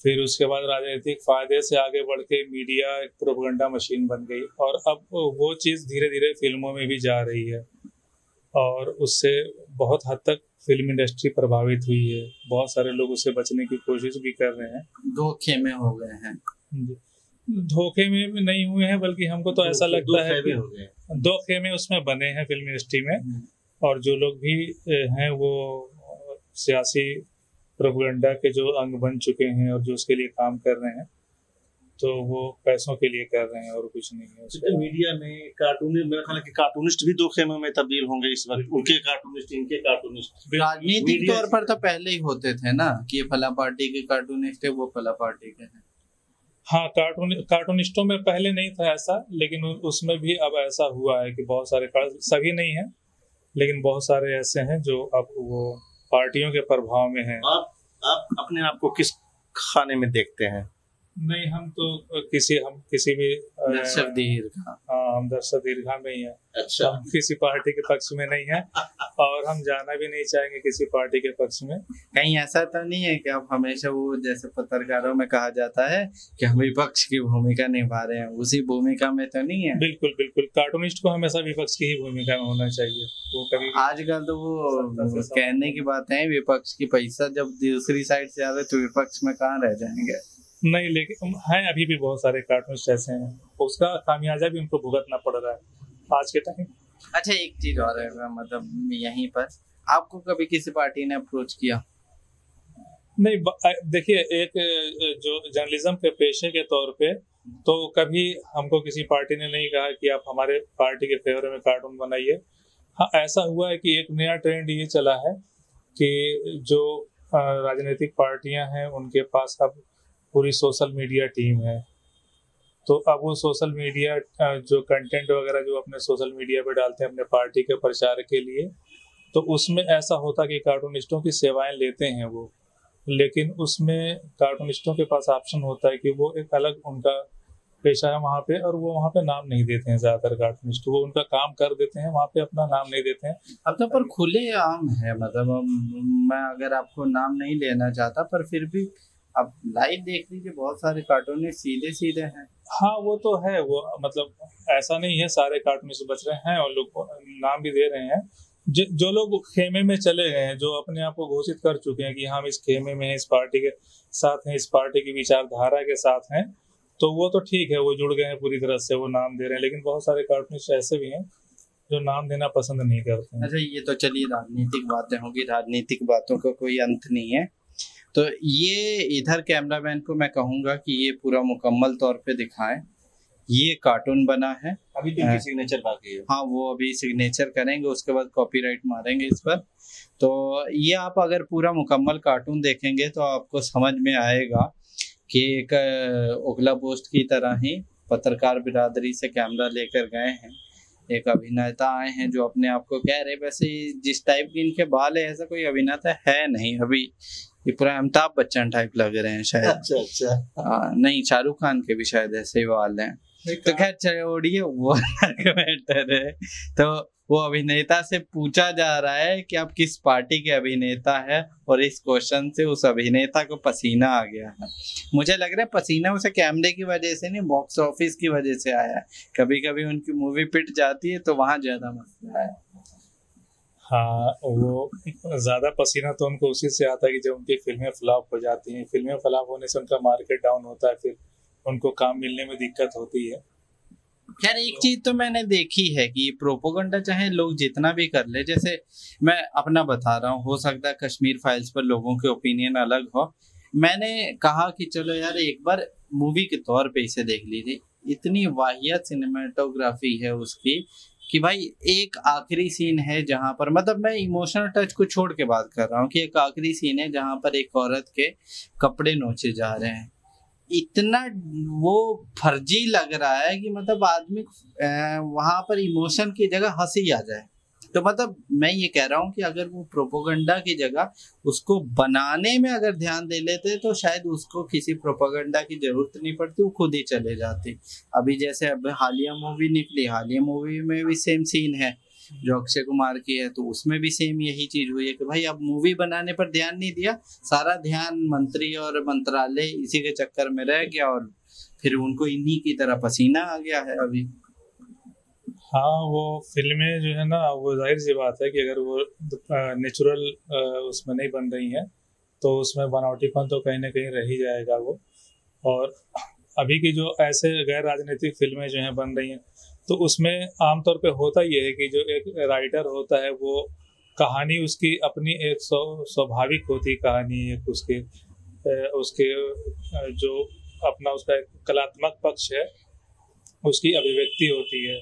B: फिर उसके बाद राजनीतिक फायदे से आगे बढ़ के मीडिया एक प्रोपेगेंडा मशीन बन गई, और अब वो चीज़ धीरे धीरे फिल्मों में भी जा रही है, और उससे बहुत हद तक फिल्म इंडस्ट्री प्रभावित हुई है। बहुत सारे लोग उससे बचने की कोशिश भी कर रहे हैं।
A: धोखे में हो गए हैं।
B: धोखे में भी नहीं हुए हैं, बल्कि हमको तो ऐसा लगता है कि दो खेमे उसमें बने हैं फिल्म इंडस्ट्री में, और जो लोग भी हैं वो सियासी प्रोपेगेंडा के जो अंग बन चुके हैं और जो उसके लिए काम कर रहे हैं, तो वो पैसों के लिए कर रहे हैं और कुछ नहीं है।
C: तो मीडिया में मेरा ख्याल है कि कार्टूनिस्ट भी दो खेमों में तब्दील होंगे इस वक्त, उनके कार्टूनिस्ट, इनके कार्टूनिस्ट।
A: राजनीतिक तौर पर तो पहले ही होते थे ना कि ये फला पार्टी के कार्टूनिस्ट है, वो फला पार्टी के हैं।
B: हाँ, कार्टूनिस्टों में पहले नहीं था ऐसा, लेकिन उसमें भी अब ऐसा हुआ है कि बहुत सारे, सभी नहीं है लेकिन बहुत सारे ऐसे हैं जो अब वो पार्टियों के प्रभाव में हैं।
C: आप अपने आप को किस खाने में देखते हैं?
B: नहीं, हम किसी भी
A: दर्शक दीर्घा।
B: हाँ, हम दर्शक दीर्घा में ही है।
C: अच्छा।
B: हम किसी पार्टी के पक्ष में नहीं है और हम जाना भी नहीं चाहेंगे किसी पार्टी के पक्ष में।
A: कहीं ऐसा तो नहीं है कि आप हमेशा वो जैसे पत्रकारों में कहा जाता है कि हम विपक्ष की भूमिका निभा रहे हैं, उसी भूमिका में तो नहीं है?
B: बिल्कुल बिल्कुल, कार्टूनिस्ट को हमेशा विपक्ष की ही भूमिका में होना चाहिए। वो कभी
A: आजकल तो वो कहने की बात है, विपक्ष की पैसा जब दूसरी साइड से आ रहे तो विपक्ष में कहाँ रह जाएंगे?
B: नहीं, लेकिन हैं अभी भी बहुत सारे कार्टूनिस्ट ऐसे हैं, उसका खामियाजा भी उनको भुगतना पड़ रहा है आज के टाइम।
A: अच्छा, एक चीज और है, मतलब यहीं पर आपको कभी किसी पार्टी ने अप्रोच किया?
B: नहीं, देखिए, एक जो जर्नलिज्म के पेशे के तौर पे तो कभी हमको किसी पार्टी ने नहीं कहा कि आप हमारे पार्टी के फेवर में कार्टून बनाइए। हाँ, ऐसा हुआ है कि एक नया ट्रेंड ये चला है कि जो राजनीतिक पार्टियां हैं उनके पास अब पूरी सोशल मीडिया टीम है, तो अब वो सोशल मीडिया जो कंटेंट वगैरह जो अपने सोशल मीडिया पे डालते हैं अपने पार्टी के प्रचार के लिए, तो उसमें ऐसा होता कि कार्टूनिस्टों की सेवाएं लेते हैं वो, लेकिन उसमें कार्टूनिस्टों के पास ऑप्शन होता है कि वो एक अलग उनका पेशा है वहाँ पे, और वो वहाँ पे नाम नहीं देते हैं ज़्यादातर कार्टूनिस्ट, वो उनका काम कर देते हैं, वहाँ पे अपना नाम नहीं देते हैं।
A: अब तो पर खुले आम है, मतलब मैं अगर आपको नाम नहीं लेना चाहता, पर फिर भी अब लाइव देख लीजिए, बहुत सारे कार्टूनिस्ट सीधे सीधे हैं।
B: हाँ, वो तो है, वो मतलब ऐसा नहीं है सारे कार्टूनिस्ट बच रहे हैं, और लोग नाम भी दे रहे हैं। जो लोग खेमे में चले गए हैं, जो अपने आप को घोषित कर चुके हैं कि हम इस खेमे में हैं, इस पार्टी के साथ हैं, इस पार्टी की विचारधारा के साथ हैं, तो वो तो ठीक है, वो जुड़ गए हैं पूरी तरह से, वो नाम दे रहे हैं। लेकिन बहुत सारे कार्टूनिस्ट ऐसे भी हैं जो नाम देना पसंद नहीं करते हैं।
A: अच्छा, ये तो चलिए राजनीतिक बातें होगी, राजनीतिक बातों का कोई अंत नहीं है। तो ये इधर कैमरामैन को मैं कहूंगा कि ये पूरा मुकम्मल तौर पे दिखाएं, ये कार्टून बना है।
C: अभी तो इनकी सिग्नेचर बाकी है।
A: हाँ, वो अभी सिग्नेचर करेंगे, उसके बाद कॉपीराइट मारेंगे इस पर। तो ये आप अगर पूरा मुकम्मल कार्टून देखेंगे तो आपको समझ में आएगा कि एक ओखला पोस्ट की तरह ही पत्रकार बिरादरी से कैमरा लेकर गए हैं, एक अभिनेता आए हैं जो अपने आप को कह रहे, वैसे जिस टाइप के इनके बाल है ऐसा कोई अभिनेता है नहीं अभी, ये पूरा अमिताभ बच्चन टाइप लग रहे हैं शायद। अच्छा। नहीं, शाहरुख खान के भी शायद ऐसे ही बाल हैं। तो खैर छोड़िए, वो मैटर है। तो वो अभिनेता से पूछा जा रहा है कि आप किस पार्टी के अभिनेता है, और इस क्वेश्चन से उस अभिनेता को पसीना आ गया है। मुझे लग रहा है पसीना उसे कैमरे की वजह से नहीं, बॉक्स ऑफिस की वजह से आया है। कभी कभी उनकी मूवी पिट जाती है तो वहां ज्यादा मसला है।
B: हाँ, वो ज्यादा पसीना तो उनको उसी से आता है कि जब उनकी फिल्में फ्लॉप हो जाती हैं। फिल्में फ्लॉप होने से उनका मार्केट डाउन होता है, फिर उनको काम मिलने में दिक्कत होती है।
A: खैर, एक चीज तो मैंने देखी है कि प्रोपोगंडा चाहे लोग जितना भी कर ले, जैसे मैं अपना बता रहा हूँ, हो सकता है कश्मीर फाइल्स पर लोगों के ओपिनियन अलग हो। मैंने कहा कि चलो यार एक बार मूवी के तौर पे इसे देख लीजिए, इतनी वाहियात सिनेमेटोग्राफी है उसकी कि भाई एक आखिरी सीन है जहां पर, मतलब मैं इमोशनल टच को छोड़ के बात कर रहा हूँ, कि एक आखिरी सीन है जहां पर एक औरत के कपड़े नोचे जा रहे हैं। इतना वो फर्जी लग रहा है कि मतलब आदमी वहां पर इमोशन की जगह हंसी आ जाए। तो मतलब मैं ये कह रहा हूँ कि अगर वो प्रोपोगंडा की जगह उसको बनाने में अगर ध्यान दे लेते तो शायद उसको किसी प्रोपोगंडा की जरूरत नहीं पड़ती, वो खुद ही चले जाती। अभी जैसे अब हालिया मूवी निकली, हालिया मूवी में भी सेम सीन है जो अक्षय कुमार की है, तो उसमें भी सेम यही चीज हुई है कि भाई अब मूवी बनाने पर ध्यान नहीं दिया, सारा ध्यान मंत्री और मंत्रालय इसी के चक्कर में रह गया और फिर उनको इन्हीं की तरह पसीना आ गया है अभी।
B: हाँ, वो फिल्में जो है ना, वो जाहिर सी बात है कि अगर वो नेचुरल उसमें नहीं बन रही हैं तो उसमें बनावटीपन तो कहीं ना कहीं रह ही जाएगा वो। और अभी की जो ऐसे गैर राजनीतिक फिल्में जो हैं बन रही हैं तो उसमें आमतौर पे होता ये है कि जो एक राइटर होता है वो कहानी उसकी अपनी एक स्वाभाविक होती कहानी, एक उसके जो अपना उसका एक कलात्मक पक्ष है उसकी अभिव्यक्ति होती है,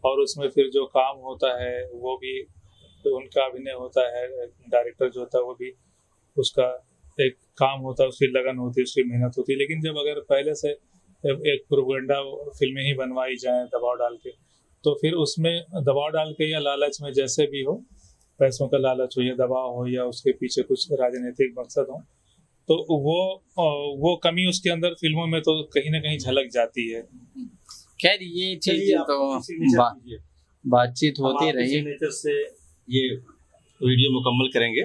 B: और उसमें फिर जो काम होता है वो भी तो उनका अभिनय होता है, डायरेक्टर जो होता है वो भी उसका एक काम होता है, उसकी लगन होती है, उसकी मेहनत होती है। लेकिन जब अगर पहले से एक प्रोपेगेंडा फिल्में ही बनवाई जाए दबाव डाल के, तो फिर उसमें दबाव डाल के या लालच में जैसे भी हो, पैसों का लालच हो या दबाव हो या उसके पीछे कुछ राजनीतिक मकसद हो, तो वो कमी उसके अंदर फिल्मों में तो कहीं ना कहीं झलक जाती है।
A: खैर ये चीज तो बातचीत होती रही,
C: से ये वीडियो मुकम्मल करेंगे।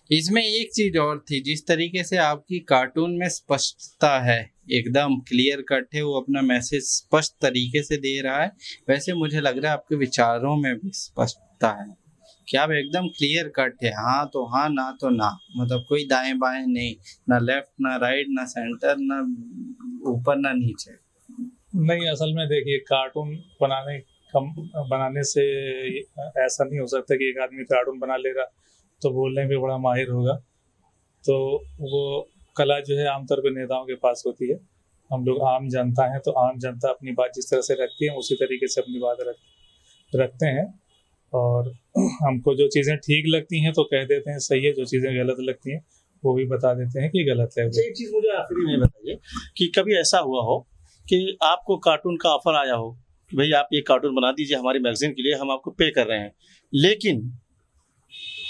A: इसमें एक चीज और थी, जिस तरीके से आपकी कार्टून में स्पष्टता है, एकदम क्लियर कट है, वो अपना मैसेज स्पष्ट तरीके से दे रहा है, वैसे मुझे लग रहा है आपके विचारों में भी स्पष्टता है कि आप एकदम क्लियर कट है, हाँ तो हाँ, ना तो ना, मतलब कोई दाएं बाएं नहीं, ना लेफ्ट ना राइट ना सेंटर, ना ऊपर ना नीचे।
B: नहीं, असल में देखिए कार्टून बनाने से ऐसा नहीं हो सकता कि एक आदमी कार्टून बना लेगा तो बोलने में बड़ा माहिर होगा। तो वो कला जो है आमतौर पर नेताओं के पास होती है, हम लोग आम जनता हैं, तो आम जनता अपनी बात जिस तरह से रखती है उसी तरीके से अपनी बात रखते हैं, और हमको जो चीज़ें ठीक लगती हैं तो कह देते हैं सही है, जो चीज़ें गलत लगती हैं वो भी बता देते हैं कि गलत है।
C: एक चीज़ मुझे आखिरी में बताइए कि कभी ऐसा हुआ हो कि आपको कार्टून का ऑफर आया हो कि भाई आप ये कार्टून बना दीजिए हमारी मैगजीन के लिए, हम आपको पे कर रहे हैं, लेकिन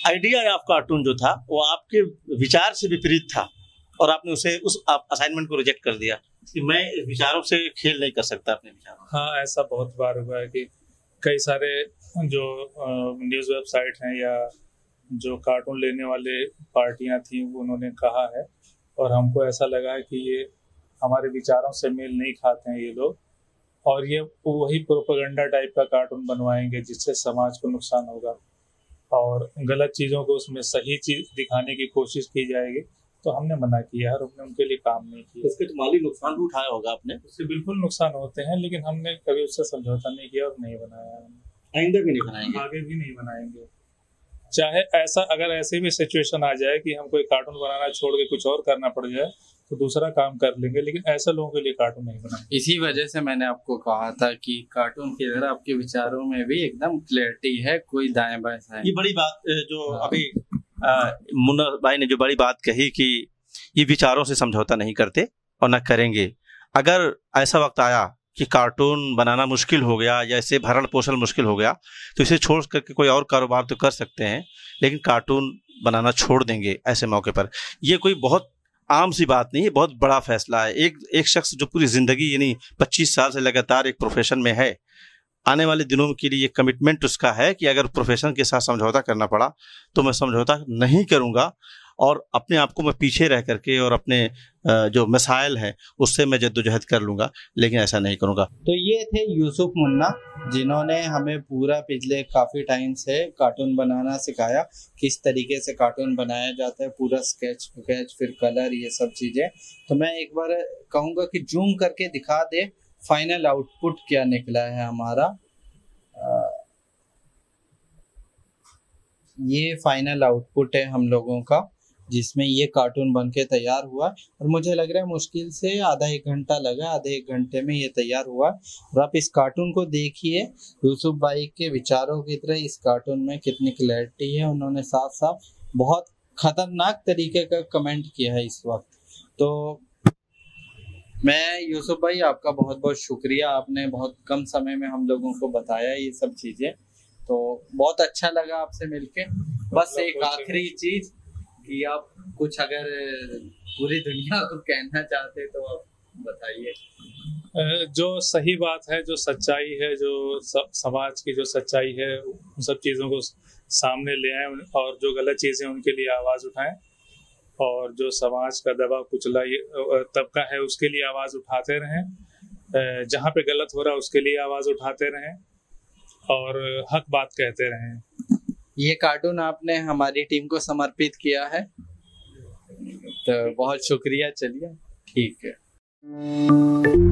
C: आइडिया ऑफ कार्टून जो था वो आपके विचार से विपरीत था और आपने उस असाइनमेंट को रिजेक्ट कर दिया कि मैं विचारों से खेल नहीं कर सकता अपने विचारों।
B: हाँ, ऐसा बहुत बार हुआ है कि कई सारे जो न्यूज़ वेबसाइट हैं या जो कार्टून लेने वाले पार्टियां थी उन्होंने कहा है और हमको ऐसा लगा है कि ये हमारे विचारों से मेल नहीं खाते हैं ये लोग, और ये वही प्रोपेगेंडा टाइप का कार्टून बनवाएंगे जिससे समाज को नुकसान होगा और गलत चीज़ों को उसमें सही चीज़ दिखाने की कोशिश की जाएगी। तो हमने मना किया और हमने उनके लिए काम नहीं किया।
C: इसके तो माली नुकसान भी उठाया होगा आपने?
B: उससे बिल्कुल नुकसान होते हैं, लेकिन हमने कभी उससे समझौता नहीं किया और नहीं बनाया,
C: आइंदा भी नहीं बनाएंगे,
B: आगे भी नहीं बनाएंगे। चाहे ऐसा अगर ऐसे भी सिचुएशन आ जाए कि हम कोई कार्टून बनाना छोड़ के कुछ और करना पड़ जाए तो दूसरा काम कर लेंगे, लेकिन ऐसे लोगों के लिए कार्टून नहीं बनाएंगे।
A: इसी वजह से मैंने आपको कहा था कि कार्टून की तरह आपके विचारों में भी एकदम क्लैरिटी है, कोई दाएं बाएं है।
C: ये बड़ी बात जो अभी मुन्ना भाई ने जो बड़ी बात कही कि ये विचारों से समझौता नहीं करते और न करेंगे। अगर ऐसा वक्त आया कि कार्टून बनाना मुश्किल हो गया या इसे भरण पोषण मुश्किल हो गया तो इसे छोड़ करके कोई और कारोबार तो कर सकते हैं, लेकिन कार्टून बनाना छोड़ देंगे ऐसे मौके पर। ये कोई बहुत आम सी बात नहीं है, बहुत बड़ा फैसला है। एक शख्स जो पूरी ज़िंदगी यानी 25 साल से लगातार एक प्रोफेशन में है, आने वाले दिनों के लिए ये कमिटमेंट उसका है कि अगर प्रोफेशन के साथ समझौता करना पड़ा तो मैं समझौता नहीं करूँगा और अपने आप को मैं पीछे रह करके और अपने जो मसाइल हैं उससे मैं जद्दोजहद कर लूँगा, लेकिन ऐसा नहीं करूँगा।
A: तो ये थे यूसुफ मुन्ना, जिन्होंने हमें पूरा पिछले काफ़ी टाइम से कार्टून बनाना सिखाया, किस तरीके से कार्टून बनाया जाता है, पूरा स्केच फिर कलर, ये सब चीज़ें। तो मैं एक बार कहूँगा कि जूम करके दिखा दे फाइनल आउटपुट क्या निकला है हमारा। ये फाइनल आउटपुट है हम लोगों का, जिसमें ये कार्टून बनके तैयार हुआ और मुझे लग रहा है मुश्किल से आधा एक घंटा लगा, आधे एक घंटे में ये तैयार हुआ। और आप इस कार्टून को देखिए, यूसुफ भाई के विचारों की तरह इस कार्टून में कितनी क्लैरिटी है। उन्होंने साफ साफ बहुत खतरनाक तरीके का कमेंट किया है इस वक्त। तो मैं यूसुफ भाई आपका बहुत बहुत शुक्रिया, आपने बहुत कम समय में हम लोगों को बताया ये सब चीज़ें। तो बहुत अच्छा लगा आपसे मिलके। बस एक आखिरी चीज कि आप कुछ अगर पूरी दुनिया को कहना चाहते तो आप बताइए।
B: जो सही बात है, जो सच्चाई है, जो समाज की जो सच्चाई है, उन सब चीज़ों को सामने ले आए और जो गलत चीज़ें उनके लिए आवाज़ उठाएं, और जो समाज का दबा कुचला तबका है उसके लिए आवाज़ उठाते रहें, जहाँ पे गलत हो रहा है उसके लिए आवाज़ उठाते रहें और हक बात कहते रहें।
A: ये कार्टून आपने हमारी टीम को समर्पित किया है, तो बहुत शुक्रिया। चलिए, ठीक है।